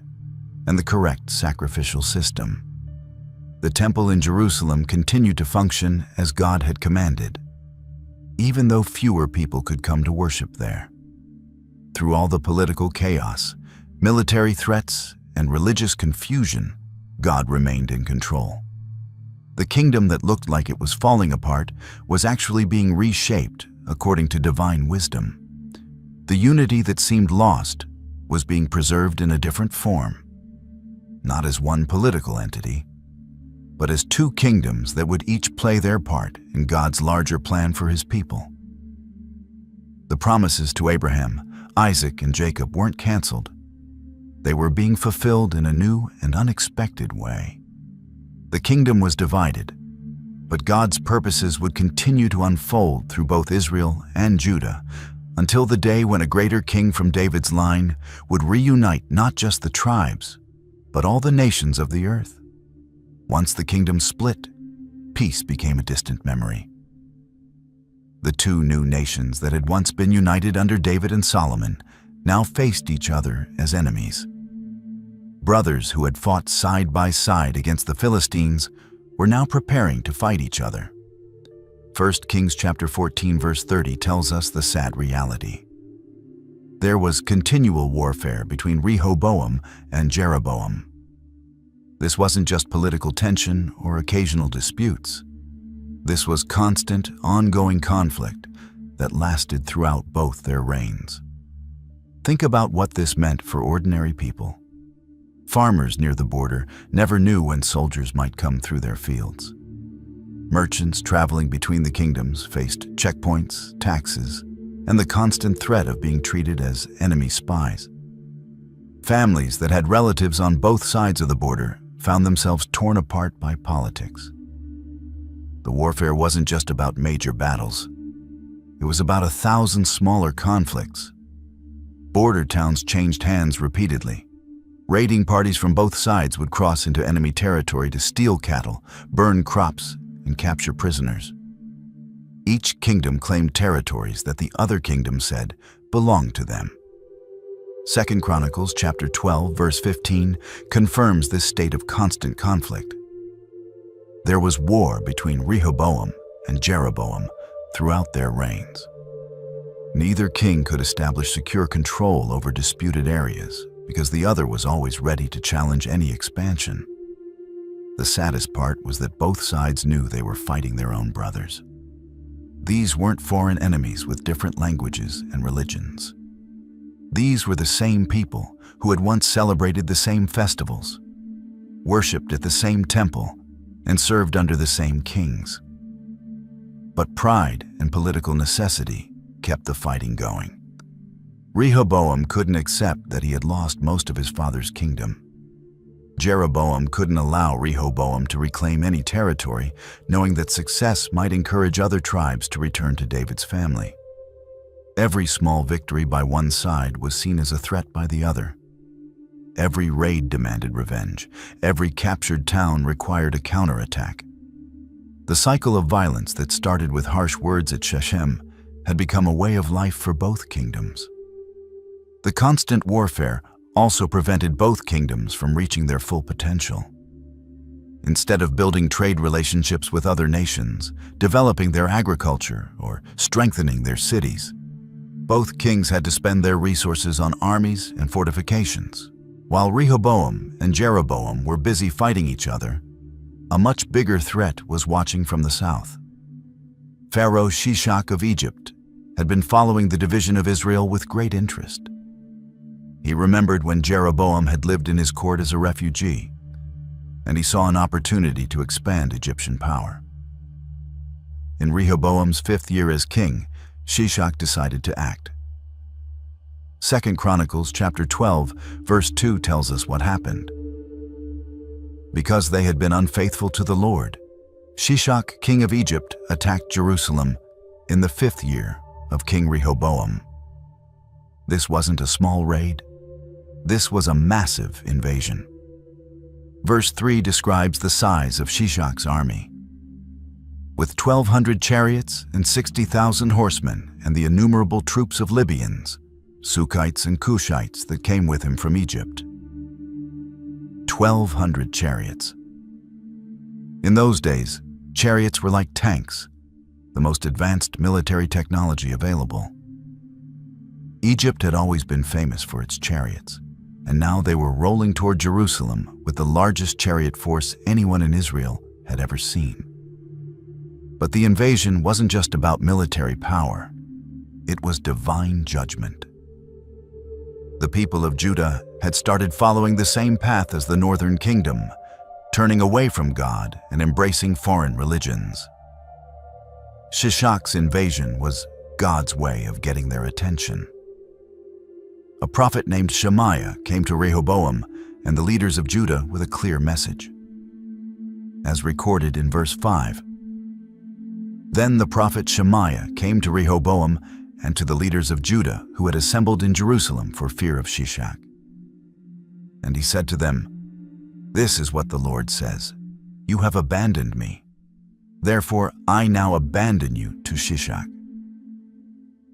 [SPEAKER 1] and the correct sacrificial system. The temple in Jerusalem continued to function as God had commanded, even though fewer people could come to worship there. Through all the political chaos, military threats, and religious confusion, God remained in control. The kingdom that looked like it was falling apart was actually being reshaped according to divine wisdom. The unity that seemed lost was being preserved in a different form, not as one political entity, but as two kingdoms that would each play their part in God's larger plan for His people. The promises to Abraham, Isaac, and Jacob weren't canceled. They were being fulfilled in a new and unexpected way. The kingdom was divided, but God's purposes would continue to unfold through both Israel and Judah until the day when a greater king from David's line would reunite not just the tribes, but all the nations of the earth. Once the kingdom split, peace became a distant memory. The two new nations that had once been united under David and Solomon now faced each other as enemies. Brothers who had fought side by side against the Philistines were now preparing to fight each other. 1 Kings chapter 14 verse 30 tells us the sad reality. There was continual warfare between Rehoboam and Jeroboam. This wasn't just political tension or occasional disputes. This was constant, ongoing conflict that lasted throughout both their reigns. Think about what this meant for ordinary people. Farmers near the border never knew when soldiers might come through their fields. Merchants traveling between the kingdoms faced checkpoints, taxes, and the constant threat of being treated as enemy spies. Families that had relatives on both sides of the border found themselves torn apart by politics. The warfare wasn't just about major battles. It was about 1,000 smaller conflicts. Border towns changed hands repeatedly. Raiding parties from both sides would cross into enemy territory to steal cattle, burn crops, and capture prisoners. Each kingdom claimed territories that the other kingdom said belonged to them. 2 Chronicles chapter 12 verse 15 confirms this state of constant conflict. There was war between Rehoboam and Jeroboam throughout their reigns. Neither king could establish secure control over disputed areas because the other was always ready to challenge any expansion. The saddest part was that both sides knew they were fighting their own brothers. These weren't foreign enemies with different languages and religions. These were the same people who had once celebrated the same festivals, worshipped at the same temple, and served under the same kings. But pride and political necessity kept the fighting going. Rehoboam couldn't accept that he had lost most of his father's kingdom. Jeroboam couldn't allow Rehoboam to reclaim any territory, knowing that success might encourage other tribes to return to David's family. Every small victory by one side was seen as a threat by the other. Every raid demanded revenge. Every captured town required a counterattack. The cycle of violence that started with harsh words at Shechem had become a way of life for both kingdoms. The constant warfare also prevented both kingdoms from reaching their full potential. Instead of building trade relationships with other nations, developing their agriculture, or strengthening their cities, both kings had to spend their resources on armies and fortifications. While Rehoboam and Jeroboam were busy fighting each other, a much bigger threat was watching from the south. Pharaoh Shishak of Egypt had been following the division of Israel with great interest. He remembered when Jeroboam had lived in his court as a refugee, and he saw an opportunity to expand Egyptian power. In Rehoboam's 5th year as king, Shishak decided to act. 2 Chronicles chapter 12, verse 2 tells us what happened. Because they had been unfaithful to the Lord, Shishak, king of Egypt, attacked Jerusalem in the 5th year of King Rehoboam. This wasn't a small raid. This was a massive invasion. Verse 3 describes the size of Shishak's army. With 1,200 chariots and 60,000 horsemen and the innumerable troops of Libyans, Sukkites and Cushites that came with him from Egypt. 1,200 chariots. In those days, chariots were like tanks, the most advanced military technology available. Egypt had always been famous for its chariots, and now they were rolling toward Jerusalem with the largest chariot force anyone in Israel had ever seen. But the invasion wasn't just about military power. It was divine judgment. The people of Judah had started following the same path as the northern kingdom, turning away from God and embracing foreign religions. Shishak's invasion was God's way of getting their attention. A prophet named Shemaiah came to Rehoboam and the leaders of Judah with a clear message. As recorded in verse 5, "Then the prophet Shemaiah came to Rehoboam and to the leaders of Judah who had assembled in Jerusalem for fear of Shishak. And he said to them, 'This is what the Lord says, you have abandoned me. Therefore I now abandon you to Shishak.'"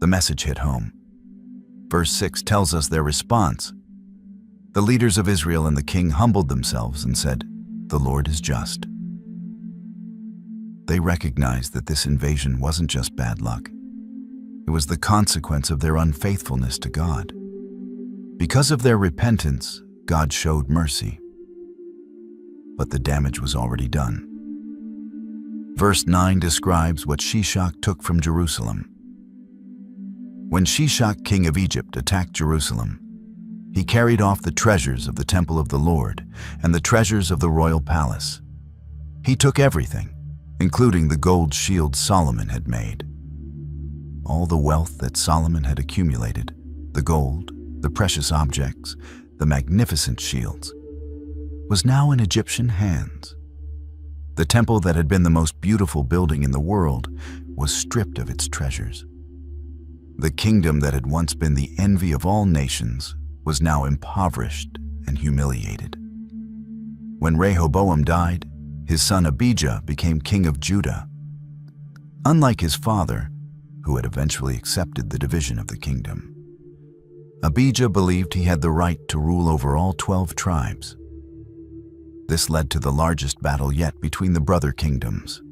[SPEAKER 1] The message hit home. Verse 6 tells us their response. The leaders of Israel and the king humbled themselves and said, "The Lord is just." They recognized that this invasion wasn't just bad luck. It was the consequence of their unfaithfulness to God. Because of their repentance, God showed mercy. But the damage was already done. Verse 9 describes what Shishak took from Jerusalem. When Shishak, king of Egypt, attacked Jerusalem, he carried off the treasures of the temple of the Lord and the treasures of the royal palace. He took everything, including the gold shield Solomon had made. All the wealth that Solomon had accumulated, the gold, the precious objects, the magnificent shields, was now in Egyptian hands. The temple that had been the most beautiful building in the world was stripped of its treasures. The kingdom that had once been the envy of all nations was now impoverished and humiliated. When Rehoboam died, his son Abijah became king of Judah. Unlike his father, who had eventually accepted the division of the kingdom, Abijah believed he had the right to rule over all 12 tribes. This led to the largest battle yet between the brother kingdoms.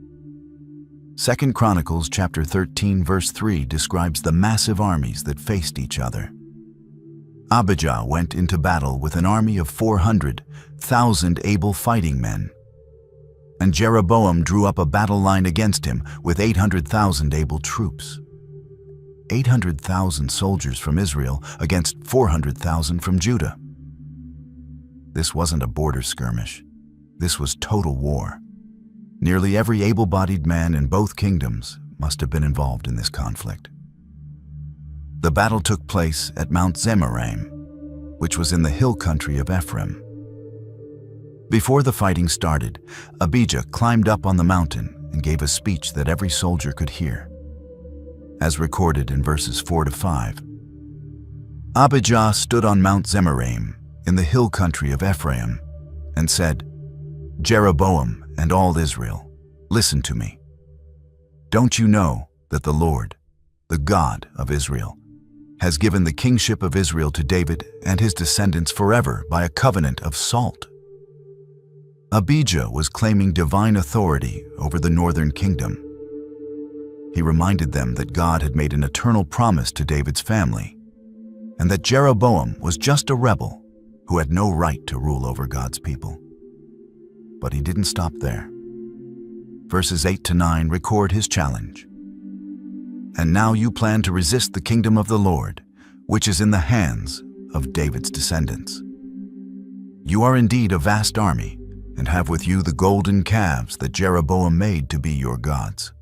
[SPEAKER 1] 2 Chronicles chapter 13 verse 3 describes the massive armies that faced each other. Abijah went into battle with an army of 400,000 able fighting men, and Jeroboam drew up a battle line against him with 800,000 able troops. 800,000 soldiers from Israel against 400,000 from Judah. This wasn't a border skirmish. This was total war. Nearly every able-bodied man in both kingdoms must have been involved in this conflict. The battle took place at Mount Zemaraim, which was in the hill country of Ephraim. Before the fighting started, Abijah climbed up on the mountain and gave a speech that every soldier could hear. As recorded in verses 4 to 5, Abijah stood on Mount Zemaraim in the hill country of Ephraim and said, "Jeroboam and all Israel, listen to me. Don't you know that the Lord, the God of Israel, has given the kingship of Israel to David and his descendants forever by a covenant of salt?" Abijah was claiming divine authority over the northern kingdom. He reminded them that God had made an eternal promise to David's family, and that Jeroboam was just a rebel who had no right to rule over God's people. But he didn't stop there. Verses 8 to 9 record his challenge. And now you plan to resist the kingdom of the Lord, which is in the hands of David's descendants. You are indeed a vast army, and have with you the golden calves that Jeroboam made to be your gods.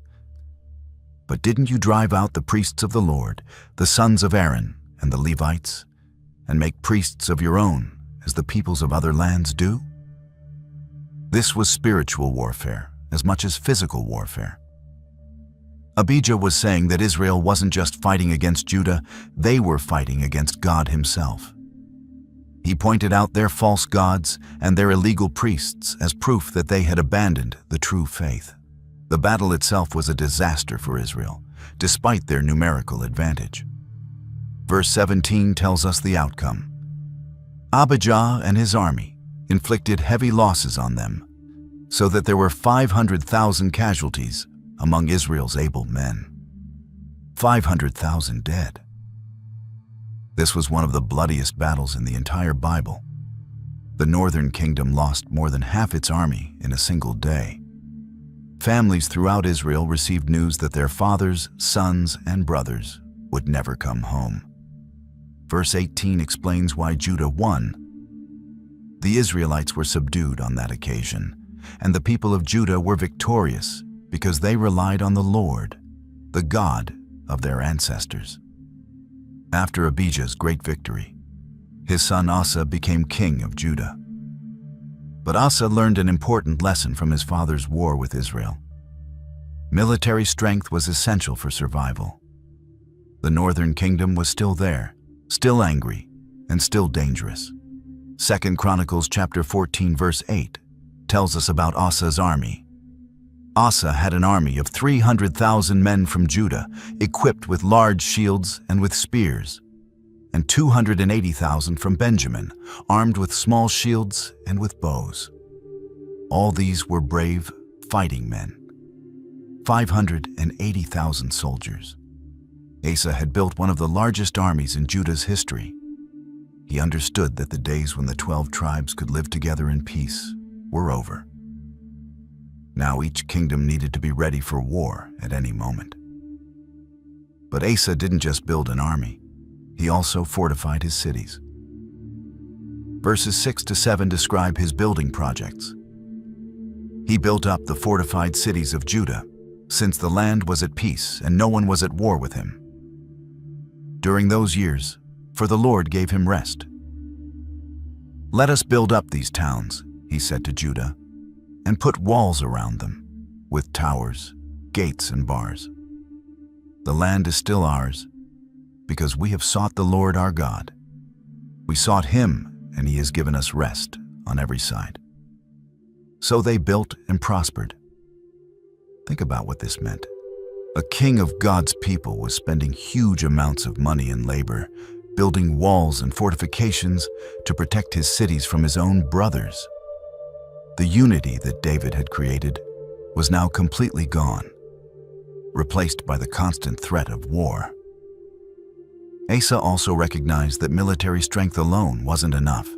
[SPEAKER 1] But didn't you drive out the priests of the Lord, the sons of Aaron and the Levites, and make priests of your own, as the peoples of other lands do? This was spiritual warfare as much as physical warfare. Abijah was saying that Israel wasn't just fighting against Judah, they were fighting against God himself. He pointed out their false gods and their illegal priests as proof that they had abandoned the true faith. The battle itself was a disaster for Israel, despite their numerical advantage. Verse 17 tells us the outcome. Abijah and his army inflicted heavy losses on them, so that there were 500,000 casualties among Israel's able men. 500,000 dead. This was one of the bloodiest battles in the entire Bible. The northern kingdom lost more than half its army in a single day. Families throughout Israel received news that their fathers, sons, and brothers would never come home. Verse 18 explains why Judah won. The Israelites were subdued on that occasion, and the people of Judah were victorious because they relied on the Lord, the God of their ancestors. After Abijah's great victory, his son Asa became king of Judah. But Asa learned an important lesson from his father's war with Israel. Military strength was essential for survival. The northern kingdom was still there, still angry, and still dangerous. 2 Chronicles chapter 14 verse 8 tells us about Asa's army. Asa had an army of 300,000 men from Judah, equipped with large shields and with spears, and 280,000 from Benjamin, armed with small shields and with bows. All these were brave, fighting men. 580,000 soldiers. Asa had built one of the largest armies in Judah's history. He understood that the days when the 12 tribes could live together in peace were over. Now each kingdom needed to be ready for war at any moment. But Asa didn't just build an army, he also fortified his cities. Verses 6 to 7 describe his building projects. He built up the fortified cities of Judah, since the land was at peace and no one was at war with him. During those years, for the Lord gave him rest. "Let us build up these towns," he said to Judah, "and put walls around them, with towers, gates, and bars. The land is still ours, because we have sought the Lord our God. We sought him, and he has given us rest on every side." So they built and prospered. Think about what this meant. A king of God's people was spending huge amounts of money and labor, building walls and fortifications to protect his cities from his own brothers. The unity that David had created was now completely gone, replaced by the constant threat of war. Asa also recognized that military strength alone wasn't enough.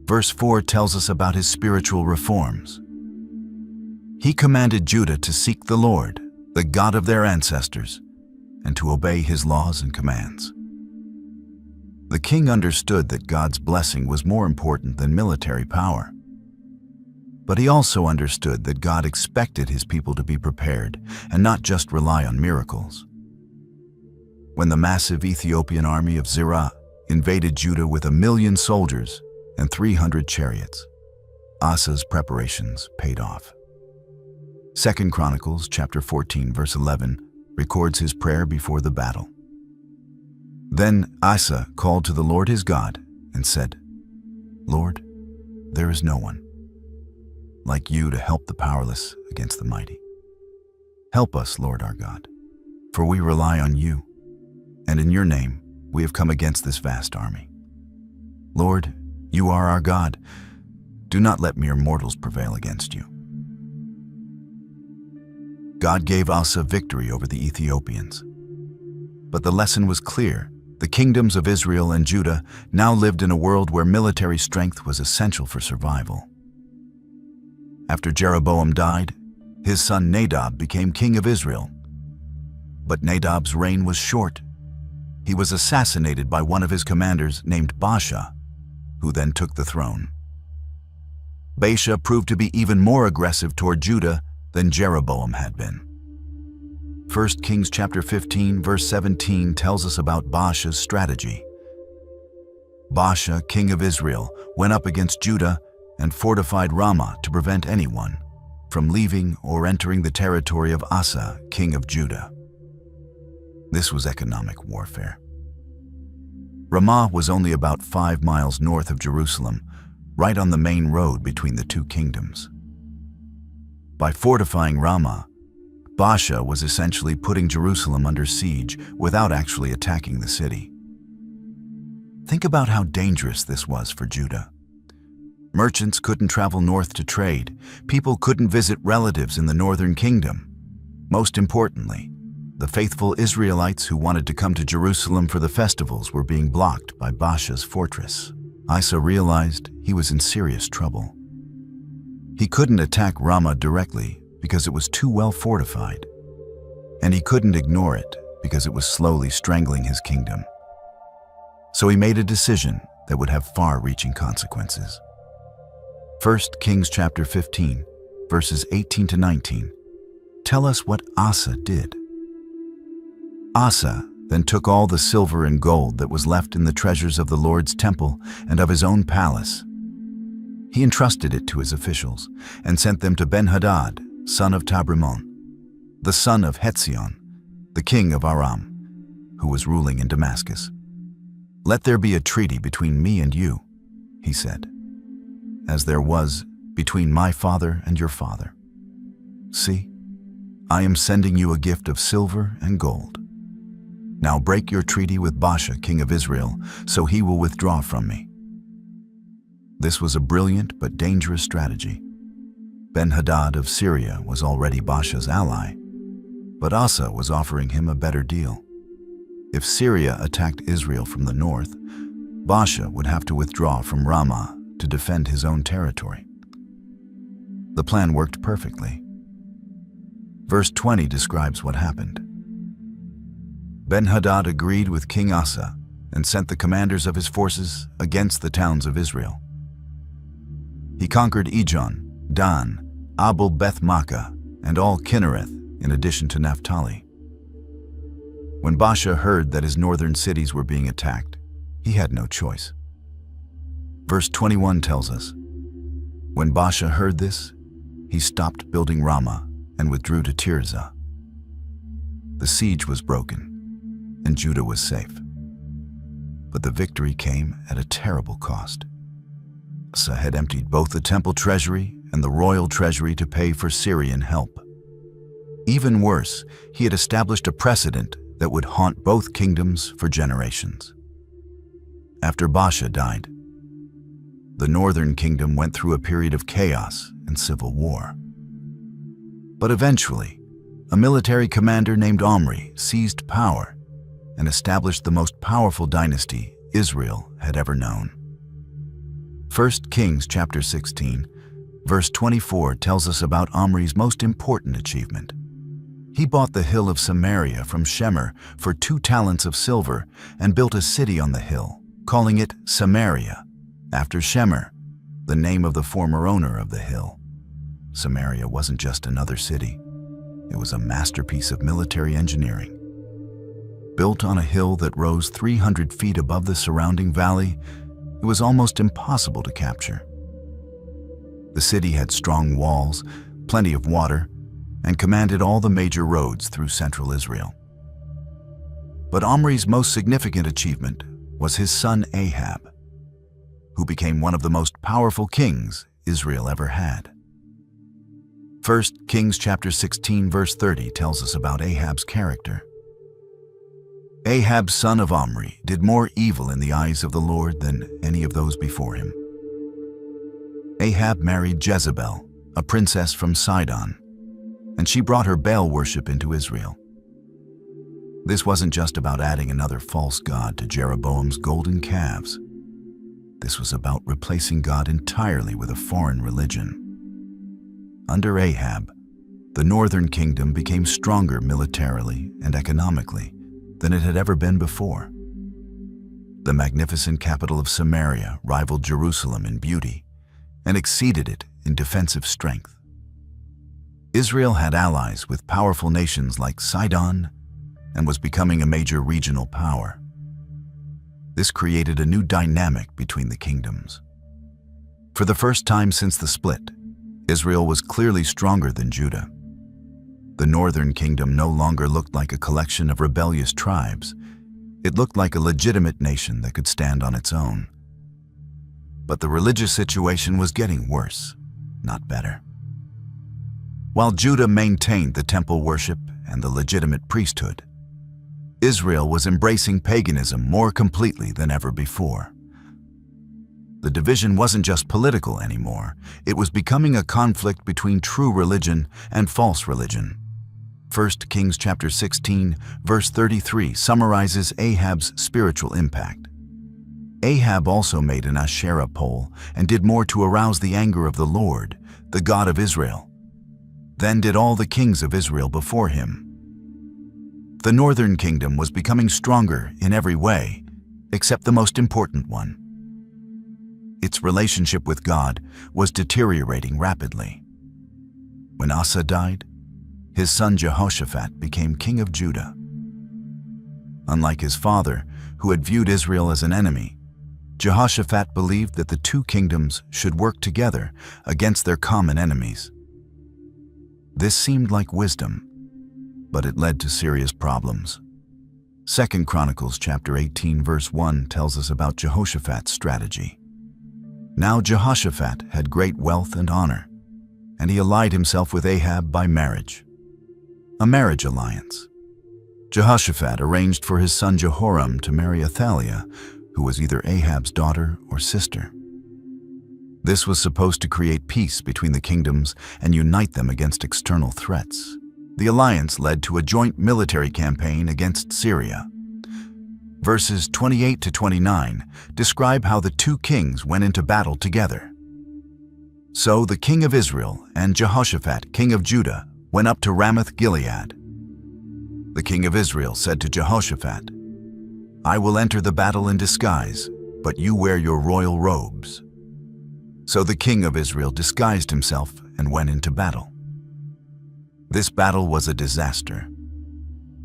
[SPEAKER 1] Verse 4 tells us about his spiritual reforms. He commanded Judah to seek the Lord, the God of their ancestors, and to obey his laws and commands. The king understood that God's blessing was more important than military power. But he also understood that God expected his people to be prepared and not just rely on miracles. When the massive Ethiopian army of Zerah invaded Judah with 1,000,000 soldiers and 300 chariots, Asa's preparations paid off. 2 Chronicles chapter 14 verse 11 records his prayer before the battle. Then Asa called to the Lord his God and said, "Lord, there is no one like you to help the powerless against the mighty. Help us, Lord our God, for we rely on you, and in your name we have come against this vast army. Lord, you are our God. Do not let mere mortals prevail against you." God gave Asa victory over the Ethiopians. But the lesson was clear. The kingdoms of Israel and Judah now lived in a world where military strength was essential for survival. After Jeroboam died, his son Nadab became king of Israel. But Nadab's reign was short. He was assassinated by one of his commanders named Baasha, who then took the throne. Baasha proved to be even more aggressive toward Judah than Jeroboam had been. 1 Kings chapter 15, verse 17 tells us about Baasha's strategy. Baasha, king of Israel, went up against Judah and fortified Ramah to prevent anyone from leaving or entering the territory of Asa, king of Judah. This was economic warfare. Ramah was only about 5 miles north of Jerusalem, right on the main road between the two kingdoms. By fortifying Ramah, Baasha was essentially putting Jerusalem under siege without actually attacking the city. Think about how dangerous this was for Judah. Merchants couldn't travel north to trade. People couldn't visit relatives in the northern kingdom. Most importantly, the faithful Israelites who wanted to come to Jerusalem for the festivals were being blocked by Baasha's fortress. Asa realized he was in serious trouble. He couldn't attack Ramah directly because it was too well fortified, and he couldn't ignore it because it was slowly strangling his kingdom. So he made a decision that would have far-reaching consequences. 1 Kings chapter 15, verses 18 to 19, tell us what Asa did. Asa then took all the silver and gold that was left in the treasures of the Lord's temple and of his own palace. He entrusted it to his officials and sent them to Ben-Hadad, son of Tabrimon, the son of Hetzion, the king of Aram, who was ruling in Damascus. "Let there be a treaty between me and you," he said, "as there was between my father and your father. See, I am sending you a gift of silver and gold. Now break your treaty with Baasha, king of Israel, so he will withdraw from me." This was a brilliant but dangerous strategy. Ben-Hadad of Syria was already Baasha's ally, but Asa was offering him a better deal. If Syria attacked Israel from the north, Baasha would have to withdraw from Ramah to defend his own territory. The plan worked perfectly. Verse 20 describes what happened. Ben-Hadad agreed with King Asa and sent the commanders of his forces against the towns of Israel. He conquered Ijon, Dan, Abel-Beth-Maachah, and all Kinnereth, in addition to Naphtali. When Baasha heard that his northern cities were being attacked, he had no choice. Verse 21 tells us, when Baasha heard this, he stopped building Ramah and withdrew to Tirzah. The siege was broken, and Judah was safe. But the victory came at a terrible cost. Asa had emptied both the temple treasury and the royal treasury to pay for Syrian help. Even worse, he had established a precedent that would haunt both kingdoms for generations. After Baasha died, the northern kingdom went through a period of chaos and civil war. But eventually, a military commander named Omri seized power and established the most powerful dynasty Israel had ever known. 1 Kings chapter 16, verse 24 tells us about Omri's most important achievement. He bought the hill of Samaria from Shemer for 2 talents of silver and built a city on the hill, calling it Samaria, after Shemer, the name of the former owner of the hill. Samaria wasn't just another city. It was a masterpiece of military engineering. Built on a hill that rose 300 feet above the surrounding valley, it was almost impossible to capture. The city had strong walls, plenty of water, and commanded all the major roads through central Israel. But Omri's most significant achievement was his son Ahab, who became one of the most powerful kings Israel ever had. 1 Kings chapter 16 verse 30 tells us about Ahab's character. Ahab, son of Omri, did more evil in the eyes of the Lord than any of those before him. Ahab married Jezebel, a princess from Sidon, and she brought her Baal worship into Israel. This wasn't just about adding another false god to Jeroboam's golden calves. This was about replacing God entirely with a foreign religion. Under Ahab, the northern kingdom became stronger militarily and economically than it had ever been before. The magnificent capital of Samaria rivaled Jerusalem in beauty and exceeded it in defensive strength. Israel had allies with powerful nations like Sidon and was becoming a major regional power. This created a new dynamic between the kingdoms. For the first time since the split, Israel was clearly stronger than Judah. The northern kingdom no longer looked like a collection of rebellious tribes. It looked like a legitimate nation that could stand on its own. But the religious situation was getting worse, not better. While Judah maintained the temple worship and the legitimate priesthood, Israel was embracing paganism more completely than ever before. The division wasn't just political anymore. It was becoming a conflict between true religion and false religion. 1 Kings chapter 16, verse 33 summarizes Ahab's spiritual impact. Ahab also made an Asherah pole and did more to arouse the anger of the Lord, the God of Israel. Then did all the kings of Israel before him. The northern kingdom was becoming stronger in every way, except the most important one. Its relationship with God was deteriorating rapidly. When Asa died, his son Jehoshaphat became king of Judah. Unlike his father, who had viewed Israel as an enemy, Jehoshaphat believed that the two kingdoms should work together against their common enemies. This seemed like wisdom, but it led to serious problems. 2 Chronicles chapter 18 verse 1 tells us about Jehoshaphat's strategy. Now Jehoshaphat had great wealth and honor, and he allied himself with Ahab by marriage. A marriage alliance. Jehoshaphat arranged for his son Jehoram to marry Athaliah, who was either Ahab's daughter or sister. This was supposed to create peace between the kingdoms and unite them against external threats. The alliance led to a joint military campaign against Syria. Verses 28 to 29 describe how the two kings went into battle together. So the king of Israel and Jehoshaphat, king of Judah, went up to Ramoth-Gilead. The king of Israel said to Jehoshaphat, "I will enter the battle in disguise, but you wear your royal robes." So the king of Israel disguised himself and went into battle. This battle was a disaster.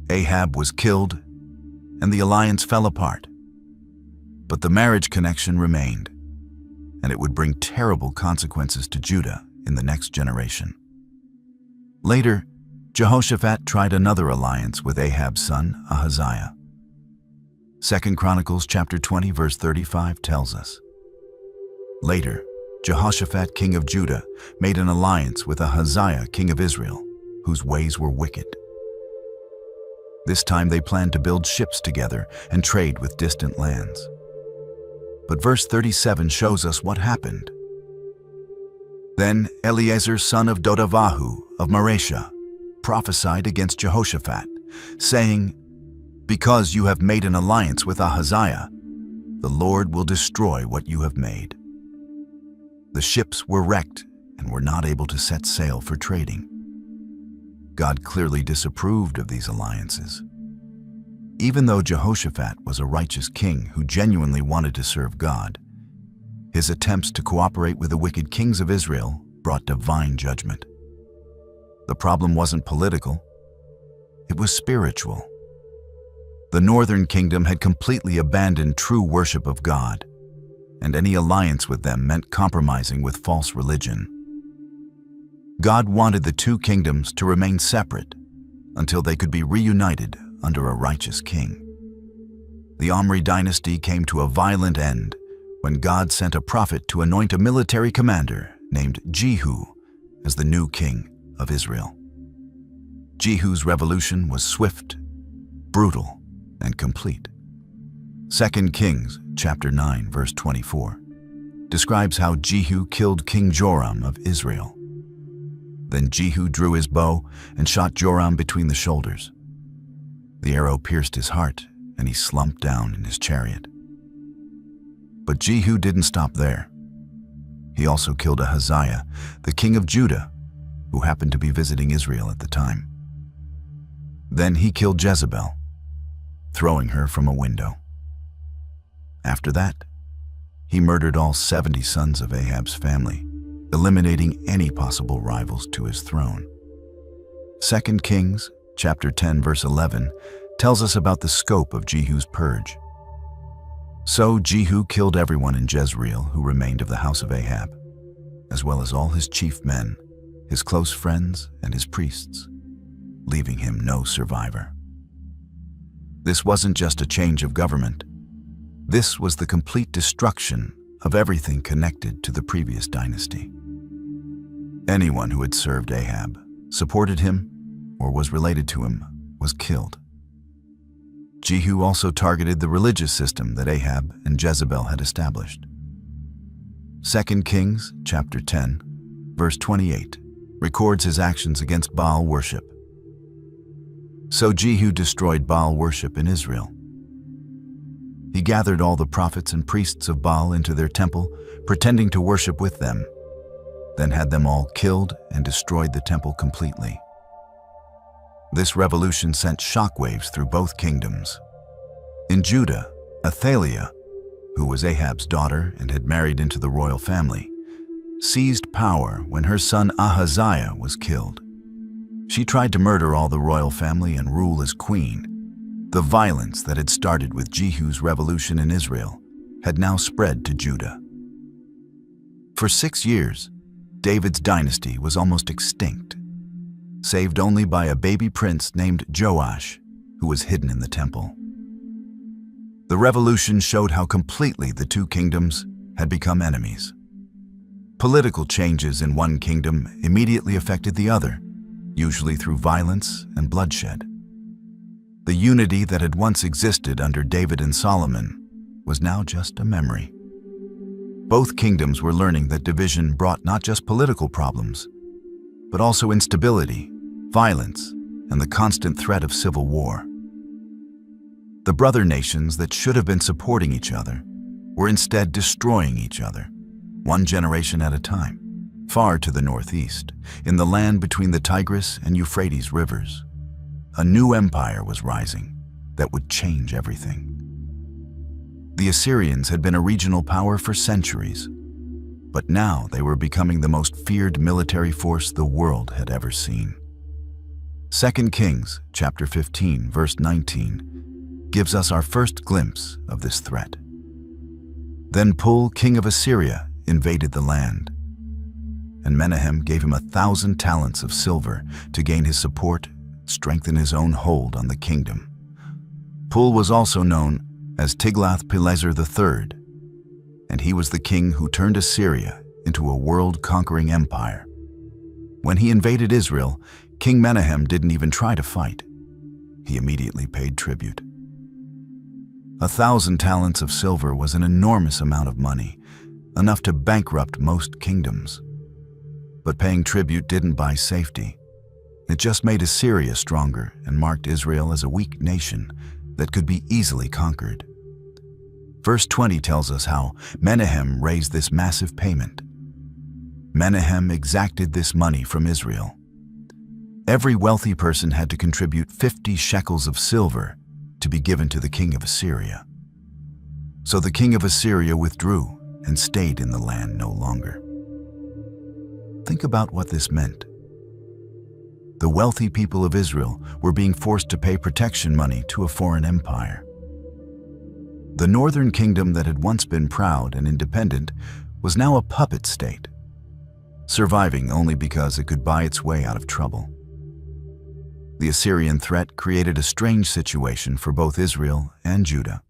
[SPEAKER 1] Ahab was killed, and the alliance fell apart. But the marriage connection remained, and it would bring terrible consequences to Judah in the next generation. Later, Jehoshaphat tried another alliance with Ahab's son, Ahaziah. 2 Chronicles chapter 20 verse 35 tells us. Later, Jehoshaphat, king of Judah, made an alliance with Ahaziah, king of Israel, whose ways were wicked. This time they planned to build ships together and trade with distant lands. But verse 37 shows us what happened. Then Eleazar, son of Dodavahu of Mareshah, prophesied against Jehoshaphat, saying, "Because you have made an alliance with Ahaziah, the Lord will destroy what you have made." The ships were wrecked and were not able to set sail for trading. God clearly disapproved of these alliances. Even though Jehoshaphat was a righteous king who genuinely wanted to serve God, his attempts to cooperate with the wicked kings of Israel brought divine judgment. The problem wasn't political, it was spiritual. The northern kingdom had completely abandoned true worship of God, and any alliance with them meant compromising with false religion. God wanted the two kingdoms to remain separate until they could be reunited under a righteous king. The Omri dynasty came to a violent end when God sent a prophet to anoint a military commander named Jehu as the new king of Israel. Jehu's revolution was swift, brutal, and complete. 2 Kings chapter 9 verse 24 describes how Jehu killed King Joram of Israel. Then Jehu drew his bow and shot Joram between the shoulders. The arrow pierced his heart, and he slumped down in his chariot. But Jehu didn't stop there. He also killed Ahaziah, the king of Judah, who happened to be visiting Israel at the time. Then he killed Jezebel, throwing her from a window. After that, he murdered all 70 sons of Ahab's family, eliminating any possible rivals to his throne. 2 Kings chapter 10 verse 11 tells us about the scope of Jehu's purge. So Jehu killed everyone in Jezreel who remained of the house of Ahab, as well as all his chief men, his close friends, and his priests, leaving him no survivor. This wasn't just a change of government. This was the complete destruction of everything connected to the previous dynasty. Anyone who had served Ahab, supported him, or was related to him was killed. Jehu also targeted the religious system that Ahab and Jezebel had established. 2 Kings chapter 10, verse 28 records his actions against Baal worship. So Jehu destroyed Baal worship in Israel. He gathered all the prophets and priests of Baal into their temple, pretending to worship with them, then had them all killed and destroyed the temple completely. This revolution sent shockwaves through both kingdoms. In Judah, Athaliah, who was Ahab's daughter and had married into the royal family, seized power when her son Ahaziah was killed. She tried to murder all the royal family and rule as queen. The violence that had started with Jehu's revolution in Israel had now spread to Judah. For 6 years, David's dynasty was almost extinct, saved only by a baby prince named Joash, who was hidden in the temple. The revolution showed how completely the two kingdoms had become enemies. Political changes in one kingdom immediately affected the other, usually through violence and bloodshed. The unity that had once existed under David and Solomon was now just a memory. Both kingdoms were learning that division brought not just political problems, but also instability, violence, and the constant threat of civil war. The brother nations that should have been supporting each other were instead destroying each other, one generation at a time, far to the northeast, in the land between the Tigris and Euphrates rivers. A new empire was rising that would change everything. The Assyrians had been a regional power for centuries, but now they were becoming the most feared military force the world had ever seen. 2 Kings chapter 15 verse 19 gives us our first glimpse of this threat. Then Pul, king of Assyria, invaded the land, and Menahem gave him 1,000 talents of silver to gain his support, strengthen his own hold on the kingdom. Pul was also known as Tiglath-Pileser III, and he was the king who turned Assyria into a world-conquering empire. When he invaded Israel, King Menahem didn't even try to fight. He immediately paid tribute. 1,000 talents of silver was an enormous amount of money, enough to bankrupt most kingdoms. But paying tribute didn't buy safety. It just made Assyria stronger and marked Israel as a weak nation that could be easily conquered. Verse 20 tells us how Menahem raised this massive payment. Menahem exacted this money from Israel. Every wealthy person had to contribute 50 shekels of silver to be given to the king of Assyria. So the king of Assyria withdrew and stayed in the land no longer. Think about what this meant. The wealthy people of Israel were being forced to pay protection money to a foreign empire. The northern kingdom that had once been proud and independent was now a puppet state, surviving only because it could buy its way out of trouble. The Assyrian threat created a strange situation for both Israel and Judah.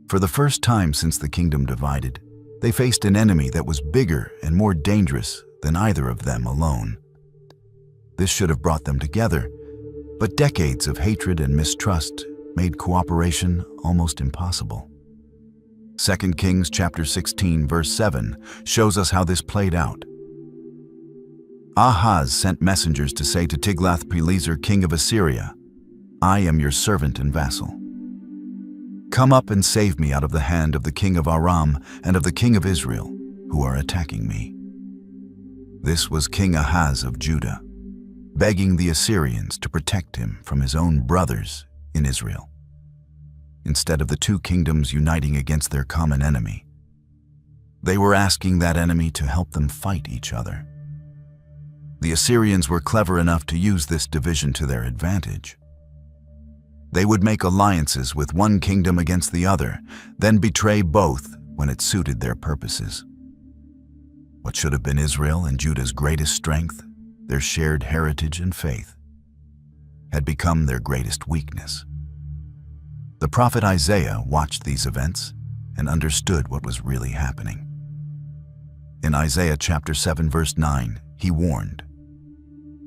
[SPEAKER 1] For the first time since the kingdom divided, they faced an enemy that was bigger and more dangerous than either of them alone. This should have brought them together, but decades of hatred and mistrust made cooperation almost impossible. 2 Kings chapter 16 verse 7 shows us how this played out. Ahaz sent messengers to say to Tiglath-Pileser, king of Assyria, "I am your servant and vassal. Come up and save me out of the hand of the king of Aram and of the king of Israel, who are attacking me." This was King Ahaz of Judah, begging the Assyrians to protect him from his own brothers in Israel. Instead of the two kingdoms uniting against their common enemy, they were asking that enemy to help them fight each other. The Assyrians were clever enough to use this division to their advantage. They would make alliances with one kingdom against the other, then betray both when it suited their purposes. What should have been Israel and Judah's greatest strength, their shared heritage and faith, had become their greatest weakness. The prophet Isaiah watched these events and understood what was really happening. In Isaiah chapter 7 verse 9, he warned,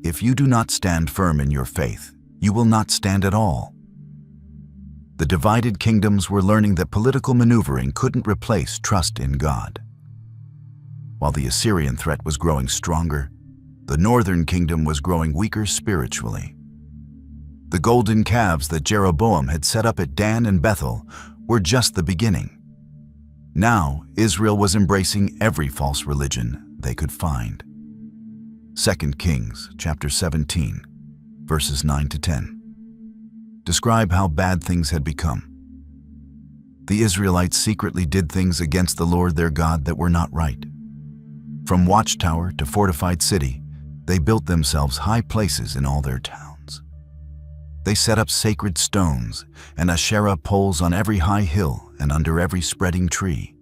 [SPEAKER 1] "If you do not stand firm in your faith, you will not stand at all." The divided kingdoms were learning that political maneuvering couldn't replace trust in God. While the Assyrian threat was growing stronger, the northern kingdom was growing weaker spiritually. The golden calves that Jeroboam had set up at Dan and Bethel were just the beginning. Now, Israel was embracing every false religion they could find. 2 Kings chapter 17, verses 9 to 10, describe how bad things had become. The Israelites secretly did things against the Lord their God that were not right. From watchtower to fortified city, they built themselves high places in all their towns. They set up sacred stones and Asherah poles on every high hill and under every spreading tree.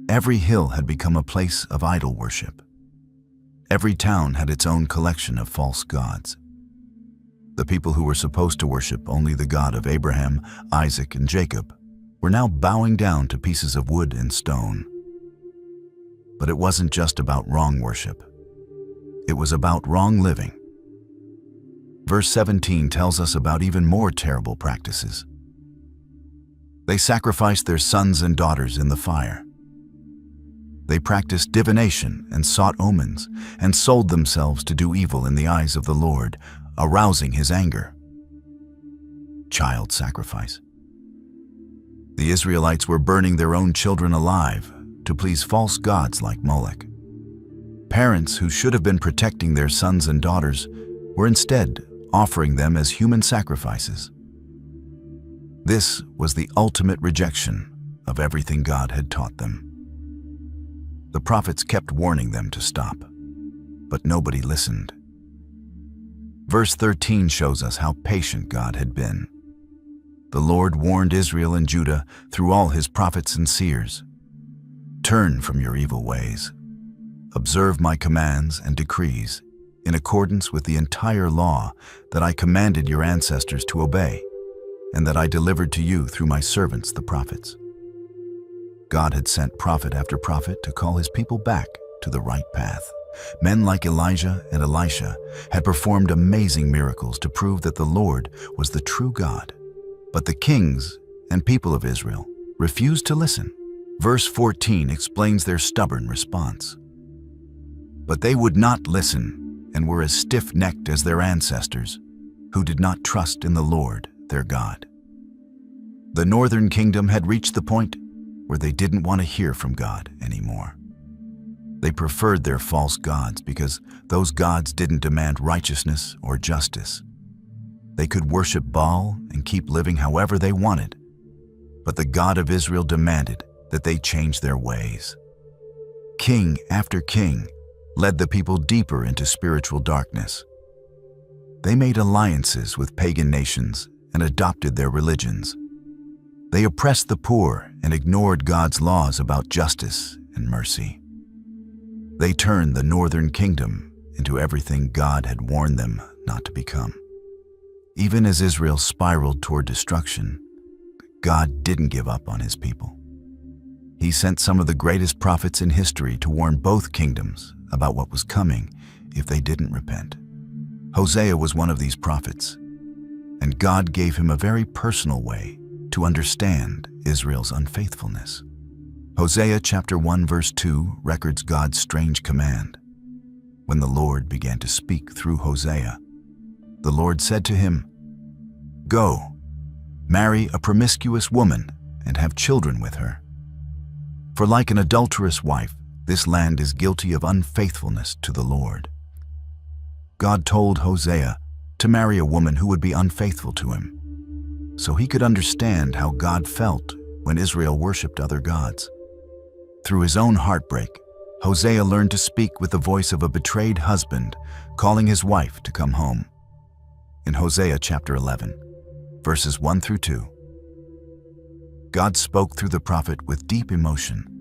[SPEAKER 1] Every hill had become a place of idol worship. Every town had its own collection of false gods. The people who were supposed to worship only the God of Abraham, Isaac, and Jacob were now bowing down to pieces of wood and stone. But it wasn't just about wrong worship. It was about wrong living. Verse 17 tells us about even more terrible practices. They sacrificed their sons and daughters in the fire. They practiced divination and sought omens, and sold themselves to do evil in the eyes of the Lord, arousing his anger. Child sacrifice. The Israelites were burning their own children alive to please false gods like Moloch. Parents who should have been protecting their sons and daughters were instead offering them as human sacrifices. This was the ultimate rejection of everything God had taught them. The prophets kept warning them to stop, but nobody listened. Verse 13 shows us how patient God had been. The Lord warned Israel and Judah through all his prophets and seers. Turn from your evil ways. Observe my commands and decrees in accordance with the entire law that I commanded your ancestors to obey, and that I delivered to you through my servants, the prophets. God had sent prophet after prophet to call his people back to the right path. Men like Elijah and Elisha had performed amazing miracles to prove that the Lord was the true God. But the kings and people of Israel refused to listen. Verse 14 explains their stubborn response. But they would not listen and were as stiff-necked as their ancestors, who did not trust in the Lord, their God. The northern kingdom had reached the point where they didn't want to hear from God anymore. They preferred their false gods because those gods didn't demand righteousness or justice. They could worship Baal and keep living however they wanted, but the God of Israel demanded that they change their ways. King after king led the people deeper into spiritual darkness. They made alliances with pagan nations and adopted their religions. They oppressed the poor and ignored God's laws about justice and mercy. They turned the northern kingdom into everything God had warned them not to become. Even as Israel spiraled toward destruction, God didn't give up on his people. He sent some of the greatest prophets in history to warn both kingdoms about what was coming if they didn't repent. Hosea was one of these prophets, and God gave him a very personal way to understand Israel's unfaithfulness. Hosea chapter 1 verse 2 records God's strange command. When the Lord began to speak through Hosea, the Lord said to him, "Go, marry a promiscuous woman and have children with her. For like an adulterous wife, This land is guilty of unfaithfulness to the Lord. God told Hosea to marry a woman who would be unfaithful to him, so he could understand how God felt when Israel worshipped other gods. Through his own heartbreak, Hosea learned to speak with the voice of a betrayed husband, calling his wife to come home. In Hosea chapter 11, verses 1 through 2, God spoke through the prophet with deep emotion.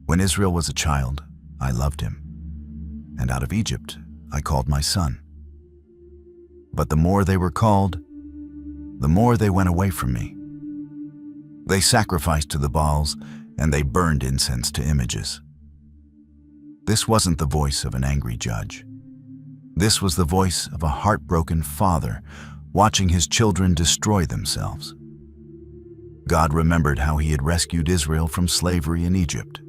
[SPEAKER 1] When Israel was a child, I loved him, and out of Egypt I called my son. But the more they were called, the more they went away from me. They sacrificed to the Baals, and they burned incense to images. This wasn't the voice of an angry judge. This was the voice of a heartbroken father watching his children destroy themselves. God remembered how he had rescued Israel from slavery in Egypt,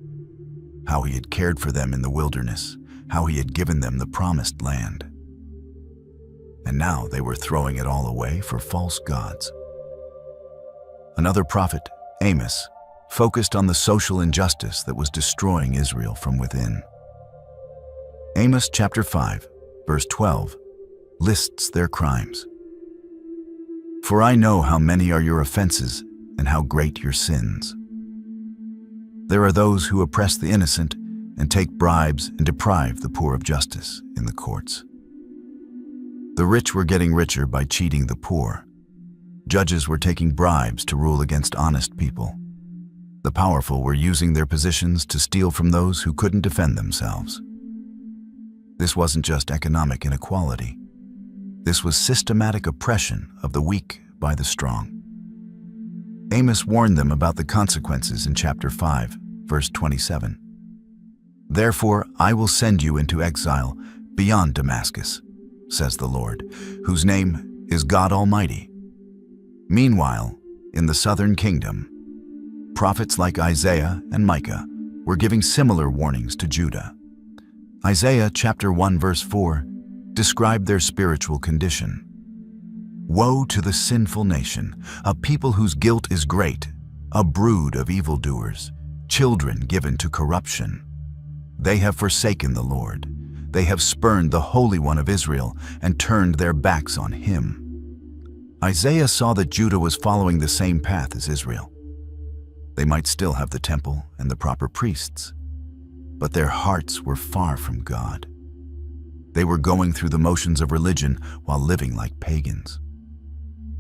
[SPEAKER 1] how he had cared for them in the wilderness, how he had given them the promised land. And now they were throwing it all away for false gods. Another prophet, Amos, focused on the social injustice that was destroying Israel from within. Amos chapter 5, verse 12, lists their crimes. For I know how many are your offenses and how great your sins. There are those who oppress the innocent and take bribes and deprive the poor of justice in the courts. The rich were getting richer by cheating the poor. Judges were taking bribes to rule against honest people. The powerful were using their positions to steal from those who couldn't defend themselves. This wasn't just economic inequality. This was systematic oppression of the weak by the strong. Amos warned them about the consequences in chapter 5, verse 27. Therefore, I will send you into exile beyond Damascus, says the Lord, whose name is God Almighty. Meanwhile, in the southern kingdom, prophets like Isaiah and Micah were giving similar warnings to Judah. Isaiah chapter 1 verse 4 described their spiritual condition. Woe to the sinful nation, a people whose guilt is great, a brood of evildoers, children given to corruption. They have forsaken the Lord. They have spurned the Holy One of Israel and turned their backs on him. Isaiah saw that Judah was following the same path as Israel. They might still have the temple and the proper priests, but their hearts were far from God. They were going through the motions of religion while living like pagans.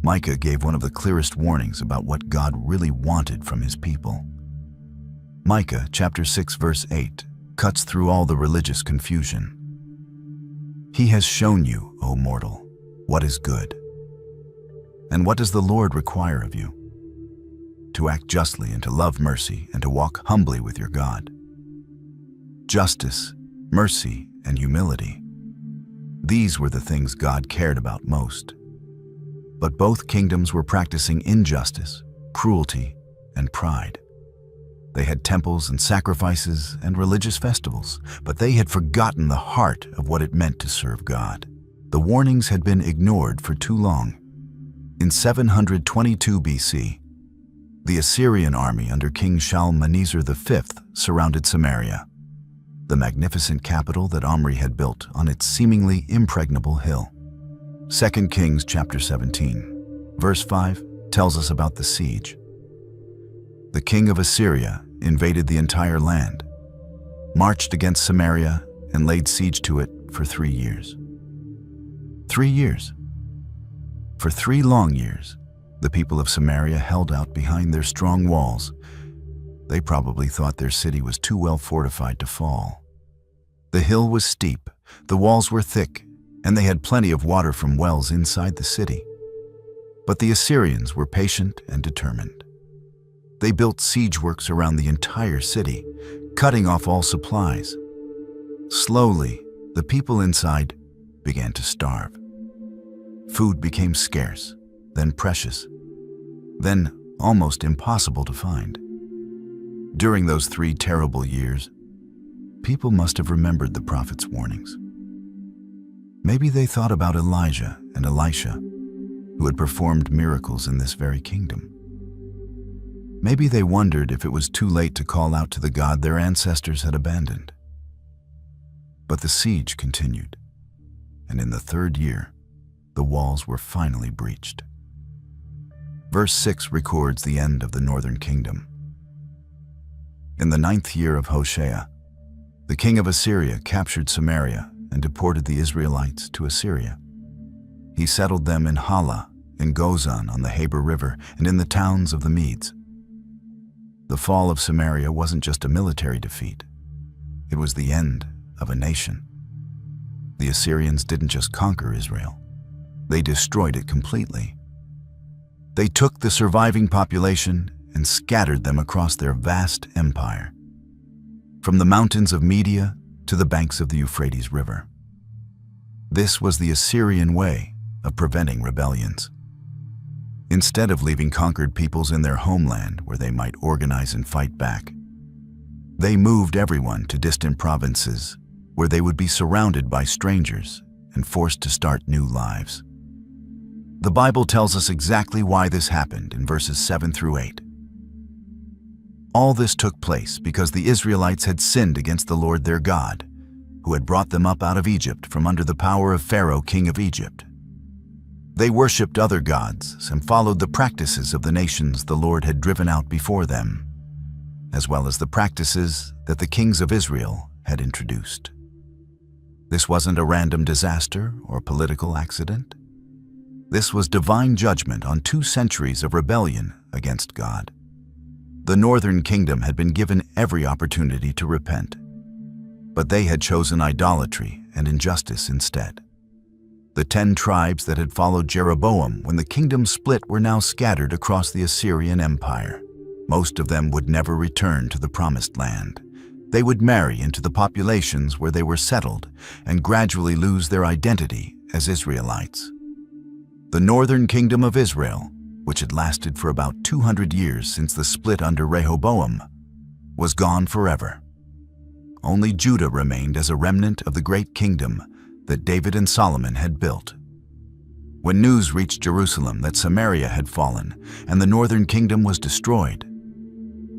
[SPEAKER 1] Micah gave one of the clearest warnings about what God really wanted from his people. Micah chapter 6 verse 8 cuts through all the religious confusion. He has shown you, O mortal, what is good. And what does the Lord require of you? To act justly and to love mercy and to walk humbly with your God. Justice, mercy, and humility. These were the things God cared about most. But both kingdoms were practicing injustice, cruelty, and pride. They had temples and sacrifices and religious festivals, but they had forgotten the heart of what it meant to serve God. The warnings had been ignored for too long. In 722 BC, the Assyrian army under King Shalmaneser V surrounded Samaria, the magnificent capital that Omri had built on its seemingly impregnable hill. 2 Kings chapter 17, verse 5 tells us about the siege. The king of Assyria invaded the entire land, marched against Samaria, and laid siege to it for 3 years. 3 years. For 3 long years, the people of Samaria held out behind their strong walls. They probably thought their city was too well fortified to fall. The hill was steep, the walls were thick, and they had plenty of water from wells inside the city. But the Assyrians were patient and determined. They built siege works around the entire city, cutting off all supplies. Slowly, the people inside began to starve. Food became scarce, then precious, then almost impossible to find. During those 3 terrible years, people must have remembered the prophet's warnings. Maybe they thought about Elijah and Elisha, who had performed miracles in this very kingdom. Maybe they wondered if it was too late to call out to the God their ancestors had abandoned. But the siege continued, and in the 3rd year, the walls were finally breached. Verse 6 records the end of the northern kingdom. In the 9th year of Hoshea, the king of Assyria captured Samaria and deported the Israelites to Assyria. He settled them in Hala, in Gozan on the Habor River, and in the towns of the Medes. The fall of Samaria wasn't just a military defeat. It was the end of a nation. The Assyrians didn't just conquer Israel. They destroyed it completely. They took the surviving population and scattered them across their vast empire, from the mountains of Media to the banks of the Euphrates River. This was the Assyrian way of preventing rebellions. Instead of leaving conquered peoples in their homeland where they might organize and fight back, they moved everyone to distant provinces where they would be surrounded by strangers and forced to start new lives. The Bible tells us exactly why this happened in verses 7 through 8. All this took place because the Israelites had sinned against the Lord their God, who had brought them up out of Egypt from under the power of Pharaoh, king of Egypt. They worshipped other gods and followed the practices of the nations the Lord had driven out before them, as well as the practices that the kings of Israel had introduced. This wasn't a random disaster or political accident. This was divine judgment on 2 centuries of rebellion against God. The northern kingdom had been given every opportunity to repent, but they had chosen idolatry and injustice instead. The 10 tribes that had followed Jeroboam when the kingdom split were now scattered across the Assyrian Empire. Most of them would never return to the promised land. They would marry into the populations where they were settled and gradually lose their identity as Israelites. The northern kingdom of Israel, which had lasted for about 200 years since the split under Rehoboam, was gone forever. Only Judah remained as a remnant of the great kingdom that David and Solomon had built. When news reached Jerusalem that Samaria had fallen and the northern kingdom was destroyed,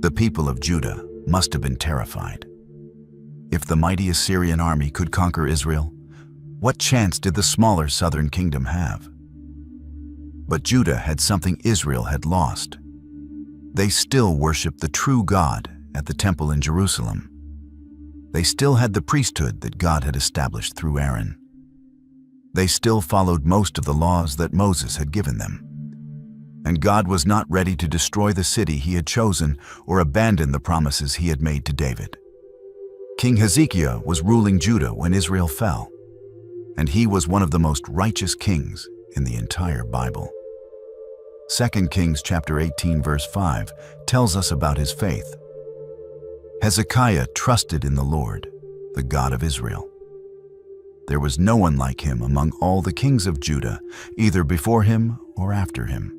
[SPEAKER 1] the people of Judah must have been terrified. If the mighty Assyrian army could conquer Israel, what chance did the smaller southern kingdom have? But Judah had something Israel had lost. They still worshiped the true God at the temple in Jerusalem. They still had the priesthood that God had established through Aaron. They still followed most of the laws that Moses had given them. And God was not ready to destroy the city he had chosen or abandon the promises he had made to David. King Hezekiah was ruling Judah when Israel fell, and he was one of the most righteous kings in the entire Bible. 2 Kings chapter 18 verse 5 tells us about his faith. Hezekiah trusted in the Lord, the God of Israel. There was no one like him among all the kings of Judah, either before him or after him.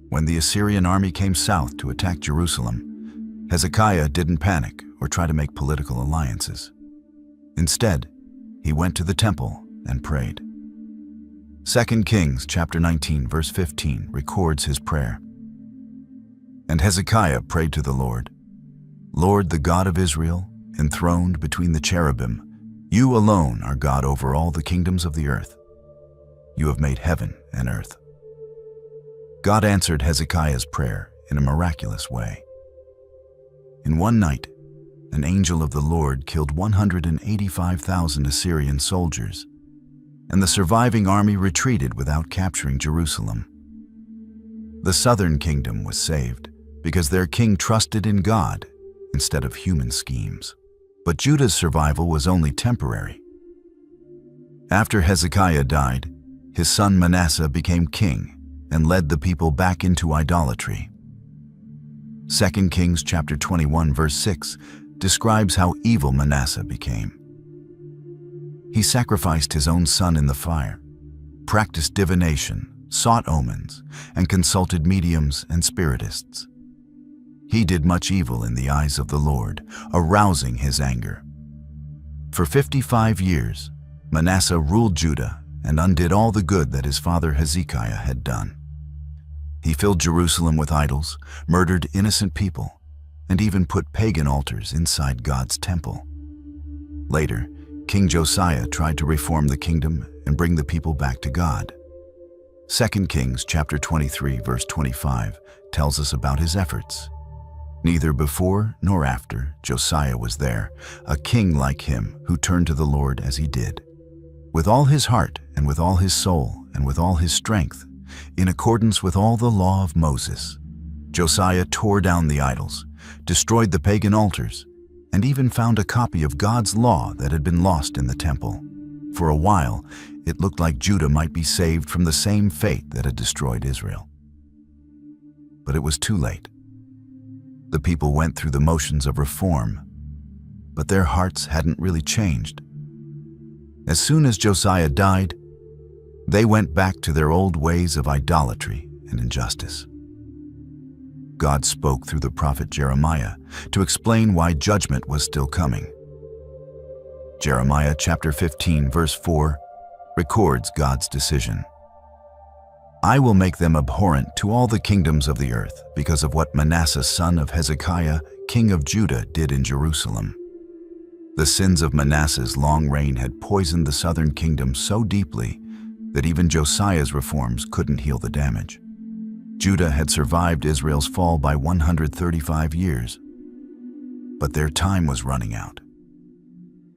[SPEAKER 1] When the Assyrian army came south to attack Jerusalem, Hezekiah didn't panic or try to make political alliances. Instead, he went to the temple and prayed. 2 Kings chapter 19 verse 15 records his prayer. And Hezekiah prayed to the Lord, "Lord, the God of Israel, enthroned between the cherubim, you alone are God over all the kingdoms of the earth. You have made heaven and earth." God answered Hezekiah's prayer in a miraculous way. In one night, an angel of the Lord killed 185,000 Assyrian soldiers, and the surviving army retreated without capturing Jerusalem. The southern kingdom was saved because their king trusted in God instead of human schemes. But Judah's survival was only temporary. After Hezekiah died, his son Manasseh became king and led the people back into idolatry. 2 Kings chapter 21 verse 6 describes how evil Manasseh became. He sacrificed his own son in the fire, practiced divination, sought omens, and consulted mediums and spiritists. He did much evil in the eyes of the Lord, arousing his anger. For 55 years, Manasseh ruled Judah and undid all the good that his father Hezekiah had done. He filled Jerusalem with idols, murdered innocent people, and even put pagan altars inside God's temple. Later, King Josiah tried to reform the kingdom and bring the people back to God. 2 Kings chapter 23, verse 25 tells us about his efforts. Neither before nor after Josiah was there a king like him who turned to the Lord as he did, with all his heart and with all his soul and with all his strength, in accordance with all the law of Moses. Josiah tore down the idols, destroyed the pagan altars, and even found a copy of God's law that had been lost in the temple. For a while, it looked like Judah might be saved from the same fate that had destroyed Israel. But it was too late. The people went through the motions of reform, but their hearts hadn't really changed. As soon as Josiah died, they went back to their old ways of idolatry and injustice. God spoke through the prophet Jeremiah to explain why judgment was still coming. Jeremiah chapter 15, verse 4 records God's decision. I will make them abhorrent to all the kingdoms of the earth because of what Manasseh son of Hezekiah, king of Judah, did in Jerusalem. The sins of Manasseh's long reign had poisoned the southern kingdom so deeply that even Josiah's reforms couldn't heal the damage. Judah had survived Israel's fall by 135 years, but their time was running out.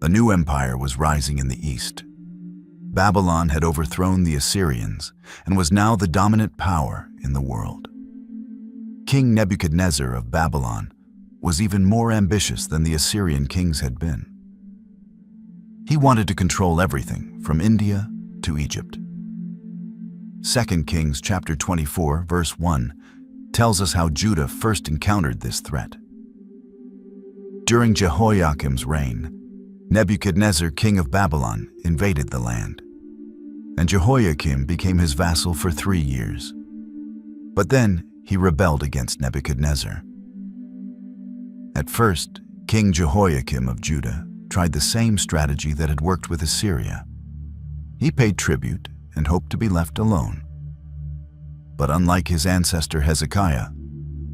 [SPEAKER 1] A new empire was rising in the east. Babylon had overthrown the Assyrians and was now the dominant power in the world. King Nebuchadnezzar of Babylon was even more ambitious than the Assyrian kings had been. He wanted to control everything from India to Egypt. 2 Kings chapter 24, verse 1 tells us how Judah first encountered this threat. During Jehoiakim's reign, Nebuchadnezzar, king of Babylon, invaded the land, and Jehoiakim became his vassal for 3 years. But then he rebelled against Nebuchadnezzar. At first, King Jehoiakim of Judah tried the same strategy that had worked with Assyria. He paid tribute and hoped to be left alone. But unlike his ancestor Hezekiah,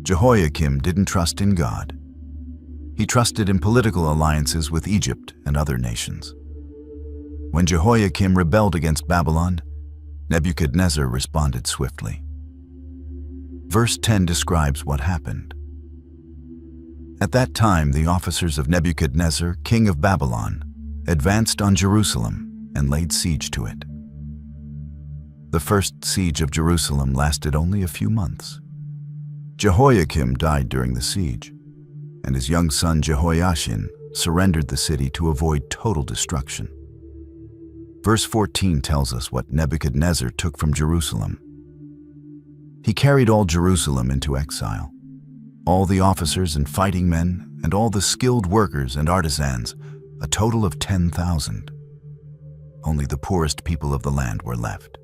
[SPEAKER 1] Jehoiakim didn't trust in God. He trusted in political alliances with Egypt and other nations. When Jehoiakim rebelled against Babylon, Nebuchadnezzar responded swiftly. Verse 10 describes what happened. At that time, the officers of Nebuchadnezzar, king of Babylon, advanced on Jerusalem and laid siege to it. The first siege of Jerusalem lasted only a few months. Jehoiakim died during the siege, and his young son Jehoiachin surrendered the city to avoid total destruction. Verse 14 tells us what Nebuchadnezzar took from Jerusalem. He carried all Jerusalem into exile, all the officers and fighting men, and all the skilled workers and artisans, a total of 10,000. Only the poorest people of the land were left.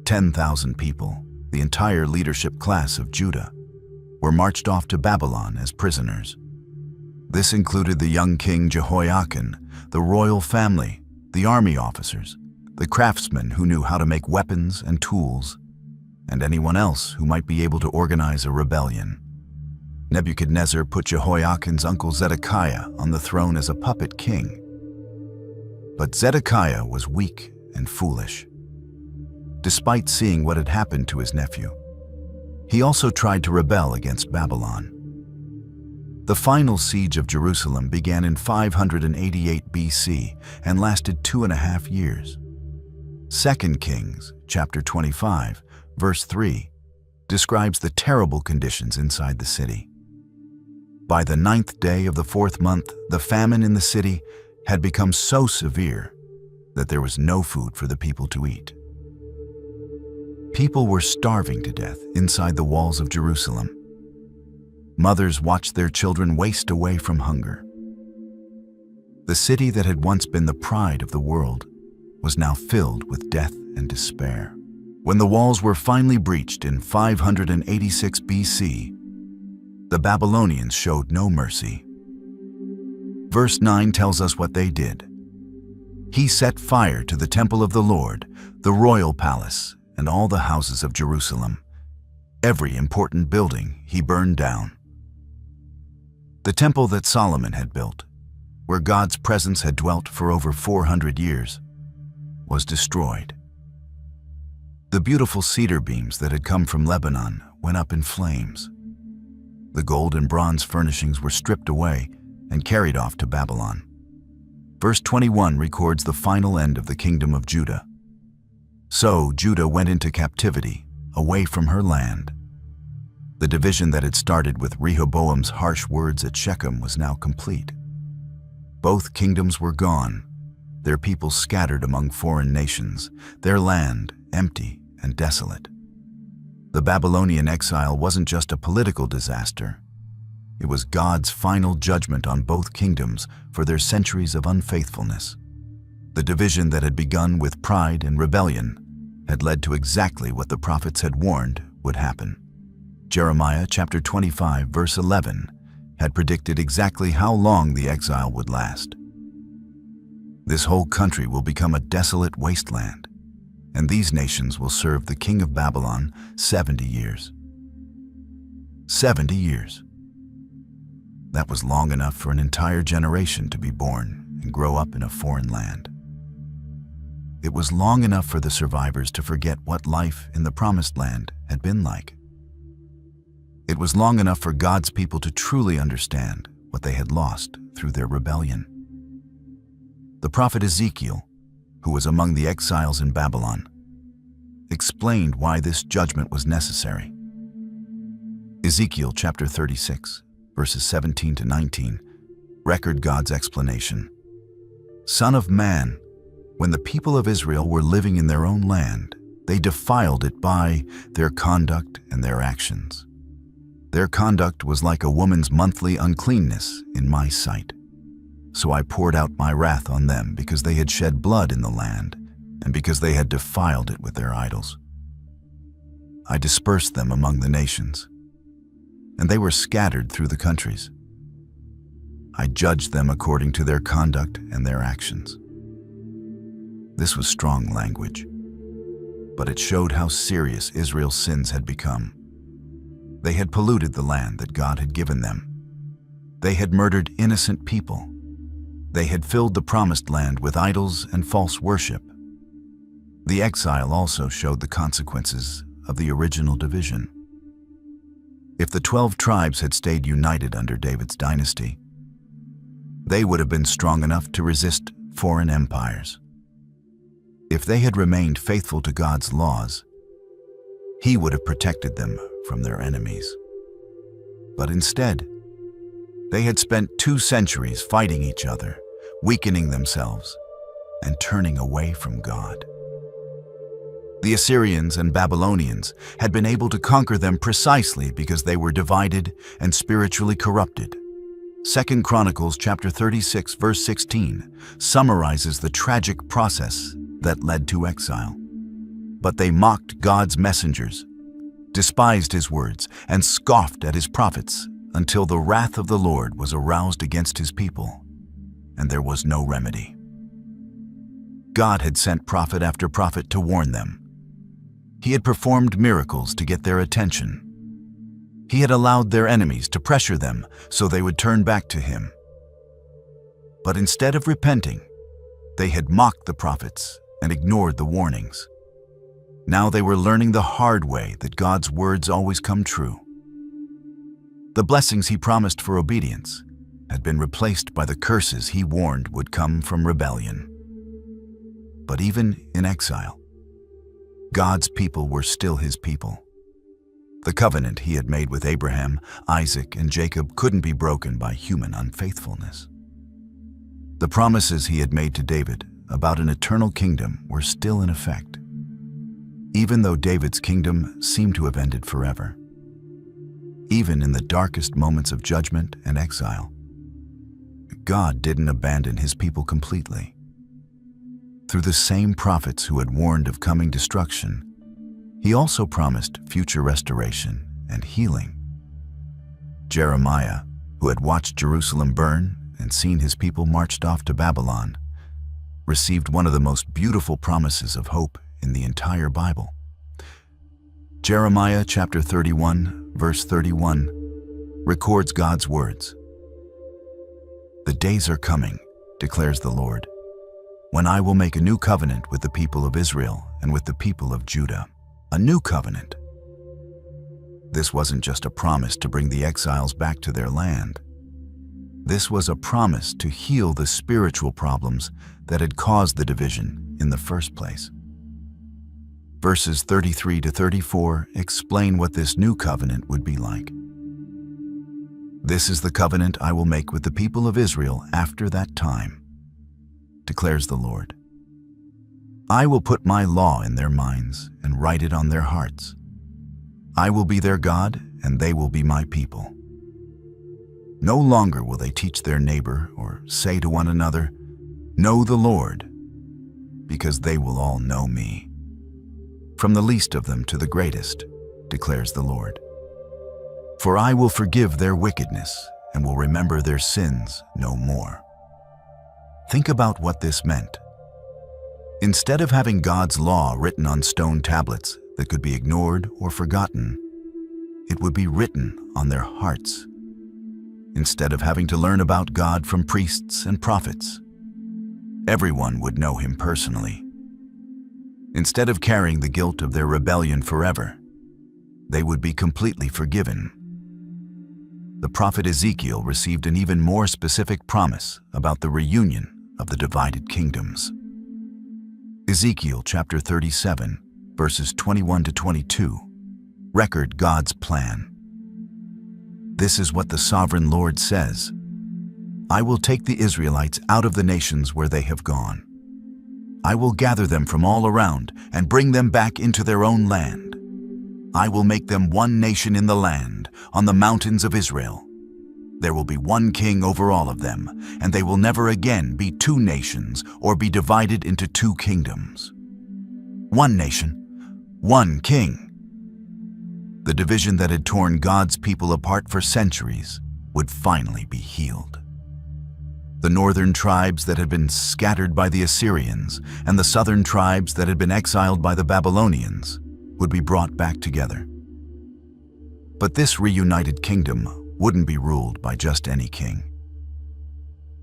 [SPEAKER 1] 10,000 people, the entire leadership class of Judah, were marched off to Babylon as prisoners. This included the young king Jehoiachin, the royal family, the army officers, the craftsmen who knew how to make weapons and tools, and anyone else who might be able to organize a rebellion. Nebuchadnezzar put Jehoiachin's uncle Zedekiah on the throne as a puppet king. But Zedekiah was weak and foolish. Despite seeing what had happened to his nephew, he also tried to rebel against Babylon. The final siege of Jerusalem began in 588 BC and lasted 2.5 years. 2 Kings chapter 25, verse 3, describes the terrible conditions inside the city. By the 9th day of the 4th month, the famine in the city had become so severe that there was no food for the people to eat. People were starving to death inside the walls of Jerusalem. Mothers watched their children waste away from hunger. The city that had once been the pride of the world was now filled with death and despair. When the walls were finally breached in 586 BC, the Babylonians showed no mercy. Verse 9 tells us what they did. He set fire to the temple of the Lord, the royal palace, and all the houses of Jerusalem, Every important building he burned down. The temple that Solomon had built, where God's presence had dwelt for over 400 years, was destroyed. The beautiful cedar beams that had come from Lebanon went up in flames. The gold and bronze furnishings were stripped away and carried off to Babylon. Verse 21 records the final end of the kingdom of Judah. So Judah went into captivity, away from her land. The division that had started with Rehoboam's harsh words at Shechem was now complete. Both kingdoms were gone, their people scattered among foreign nations, their land empty and desolate. The Babylonian exile wasn't just a political disaster. It was God's final judgment on both kingdoms for their centuries of unfaithfulness. The division that had begun with pride and rebellion had led to exactly what the prophets had warned would happen. Jeremiah chapter 25, verse 11, had predicted exactly how long the exile would last. This whole country will become a desolate wasteland, and these nations will serve the king of Babylon 70 years. 70 years. That was long enough for an entire generation to be born and grow up in a foreign land. It was long enough for the survivors to forget what life in the promised land had been like. It was long enough for God's people to truly understand what they had lost through their rebellion. The prophet Ezekiel, who was among the exiles in Babylon, explained why this judgment was necessary. Ezekiel chapter 36, verses 17 to 19, record God's explanation. Son of man, when the people of Israel were living in their own land, they defiled it by their conduct and their actions. Their conduct was like a woman's monthly uncleanness in my sight. So I poured out my wrath on them because they had shed blood in the land and because they had defiled it with their idols. I dispersed them among the nations, and they were scattered through the countries. I judged them according to their conduct and their actions. This was strong language, but it showed how serious Israel's sins had become. They had polluted the land that God had given them. They had murdered innocent people. They had filled the promised land with idols and false worship. The exile also showed the consequences of the original division. If the 12 tribes had stayed united under David's dynasty, they would have been strong enough to resist foreign empires. If they had remained faithful to God's laws, He would have protected them from their enemies. But instead, they had spent 2 centuries fighting each other, weakening themselves, and turning away from God. The Assyrians and Babylonians had been able to conquer them precisely because they were divided and spiritually corrupted. 2 Chronicles chapter 36, verse 16 summarizes the tragic process that led to exile. But they mocked God's messengers, despised His words, and scoffed at His prophets until the wrath of the Lord was aroused against His people, and there was no remedy. God had sent prophet after prophet to warn them. He had performed miracles to get their attention. He had allowed their enemies to pressure them so they would turn back to Him. But instead of repenting, they had mocked the prophets and ignored the warnings. Now they were learning the hard way that God's words always come true. The blessings He promised for obedience had been replaced by the curses He warned would come from rebellion. But even in exile, God's people were still His people. The covenant He had made with Abraham, Isaac, and Jacob couldn't be broken by human unfaithfulness. The promises He had made to David about an eternal kingdom were still in effect, even though David's kingdom seemed to have ended forever. Even in the darkest moments of judgment and exile, God didn't abandon His people completely. Through the same prophets who had warned of coming destruction, He also promised future restoration and healing. Jeremiah, who had watched Jerusalem burn and seen his people marched off to Babylon, received one of the most beautiful promises of hope in the entire Bible. Jeremiah chapter 31, verse 31, records God's words. "The days are coming, declares the Lord, when I will make a new covenant with the people of Israel and with the people of Judah." A new covenant. This wasn't just a promise to bring the exiles back to their land. This was a promise to heal the spiritual problems that had caused the division in the first place. Verses 33 to 34 explain what this new covenant would be like. "This is the covenant I will make with the people of Israel after that time, declares the Lord. I will put my law in their minds and write it on their hearts. I will be their God, and they will be my people. No longer will they teach their neighbor or say to one another, 'Know the Lord,' because they will all know me, from the least of them to the greatest, declares the Lord. For I will forgive their wickedness and will remember their sins no more." Think about what this meant. Instead of having God's law written on stone tablets that could be ignored or forgotten, it would be written on their hearts. Instead of having to learn about God from priests and prophets, everyone would know him personally. Instead of carrying the guilt of their rebellion forever, they would be completely forgiven. The prophet Ezekiel received an even more specific promise about the reunion of the divided kingdoms. Ezekiel chapter 37, verses 21 to 22, record God's plan. This is what the sovereign Lord says: "I will take the Israelites out of the nations where they have gone. I will gather them from all around and bring them back into their own land. I will make them one nation in the land, on the mountains of Israel. There will be one king over all of them, and they will never again be two nations or be divided into two kingdoms. One nation, one king." The division that had torn God's people apart for centuries would finally be healed. The northern tribes that had been scattered by the Assyrians and the southern tribes that had been exiled by the Babylonians would be brought back together. But this reunited kingdom wouldn't be ruled by just any king.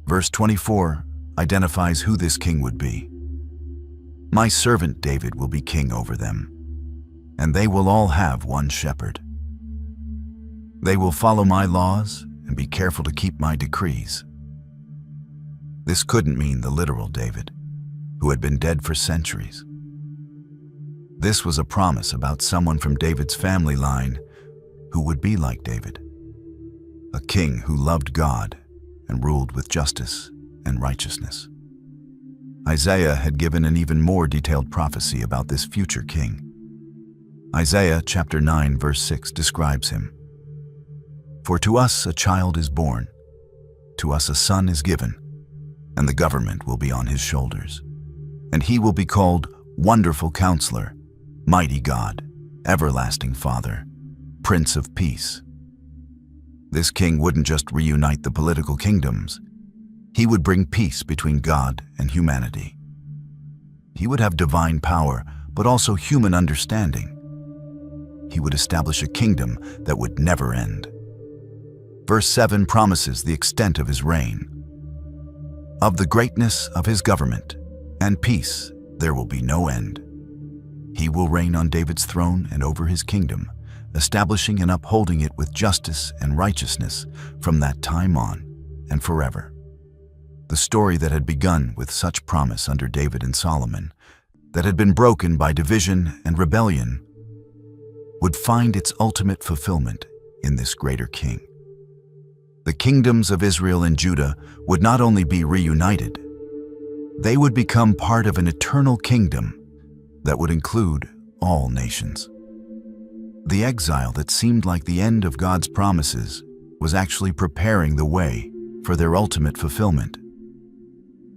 [SPEAKER 1] Verse 24 identifies who this king would be. "My servant David will be king over them, and they will all have one shepherd. They will follow my laws and be careful to keep my decrees." This couldn't mean the literal David, who had been dead for centuries. This was a promise about someone from David's family line who would be like David, a king who loved God and ruled with justice and righteousness. Isaiah had given an even more detailed prophecy about this future king. Isaiah chapter 9 verse 6 describes him. "For to us a child is born, to us a son is given, and the government will be on his shoulders. And he will be called Wonderful Counselor, Mighty God, Everlasting Father, Prince of Peace." This king wouldn't just reunite the political kingdoms. He would bring peace between God and humanity. He would have divine power, but also human understanding. He would establish a kingdom that would never end. Verse 7 promises the extent of his reign. "Of the greatness of his government and peace there will be no end. He will reign on David's throne and over his kingdom, establishing and upholding it with justice and righteousness from that time on and forever." The story that had begun with such promise under David and Solomon, that had been broken by division and rebellion, would find its ultimate fulfillment in this greater king. The kingdoms of Israel and Judah would not only be reunited, they would become part of an eternal kingdom that would include all nations. The exile that seemed like the end of God's promises was actually preparing the way for their ultimate fulfillment.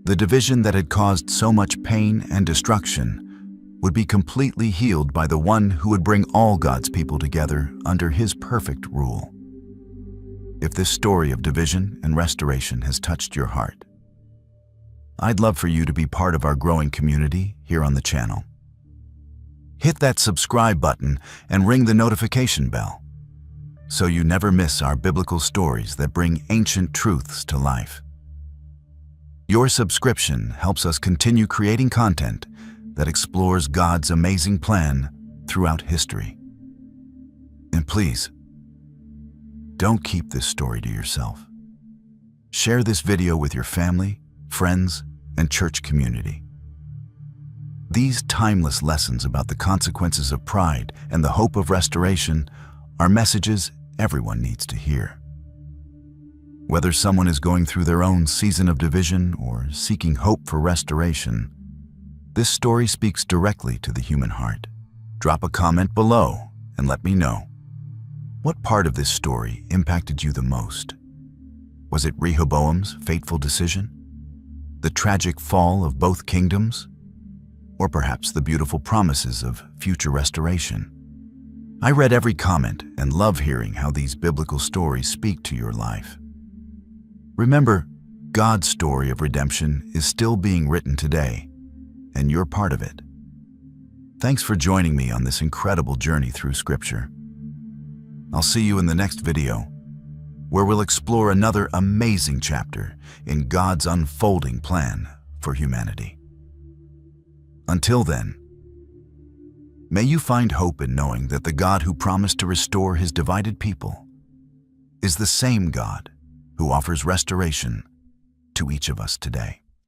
[SPEAKER 1] The division that had caused so much pain and destruction would be completely healed by the one who would bring all God's people together under his perfect rule. If this story of division and restoration has touched your heart, I'd love for you to be part of our growing community here on the channel. Hit that subscribe button and ring the notification bell so you never miss our biblical stories that bring ancient truths to life. Your subscription helps us continue creating content that explores God's amazing plan throughout history. And please, don't keep this story to yourself. Share this video with your family, friends, and church community. These timeless lessons about the consequences of pride and the hope of restoration are messages everyone needs to hear. Whether someone is going through their own season of division or seeking hope for restoration, this story speaks directly to the human heart. Drop a comment below and let me know. What part of this story impacted you the most? Was it Rehoboam's fateful decision? The tragic fall of both kingdoms? Or perhaps the beautiful promises of future restoration? I read every comment and love hearing how these biblical stories speak to your life. Remember, God's story of redemption is still being written today, and you're part of it. Thanks for joining me on this incredible journey through Scripture. I'll see you in the next video, where we'll explore another amazing chapter in God's unfolding plan for humanity. Until then, may you find hope in knowing that the God who promised to restore His divided people is the same God who offers restoration to each of us today.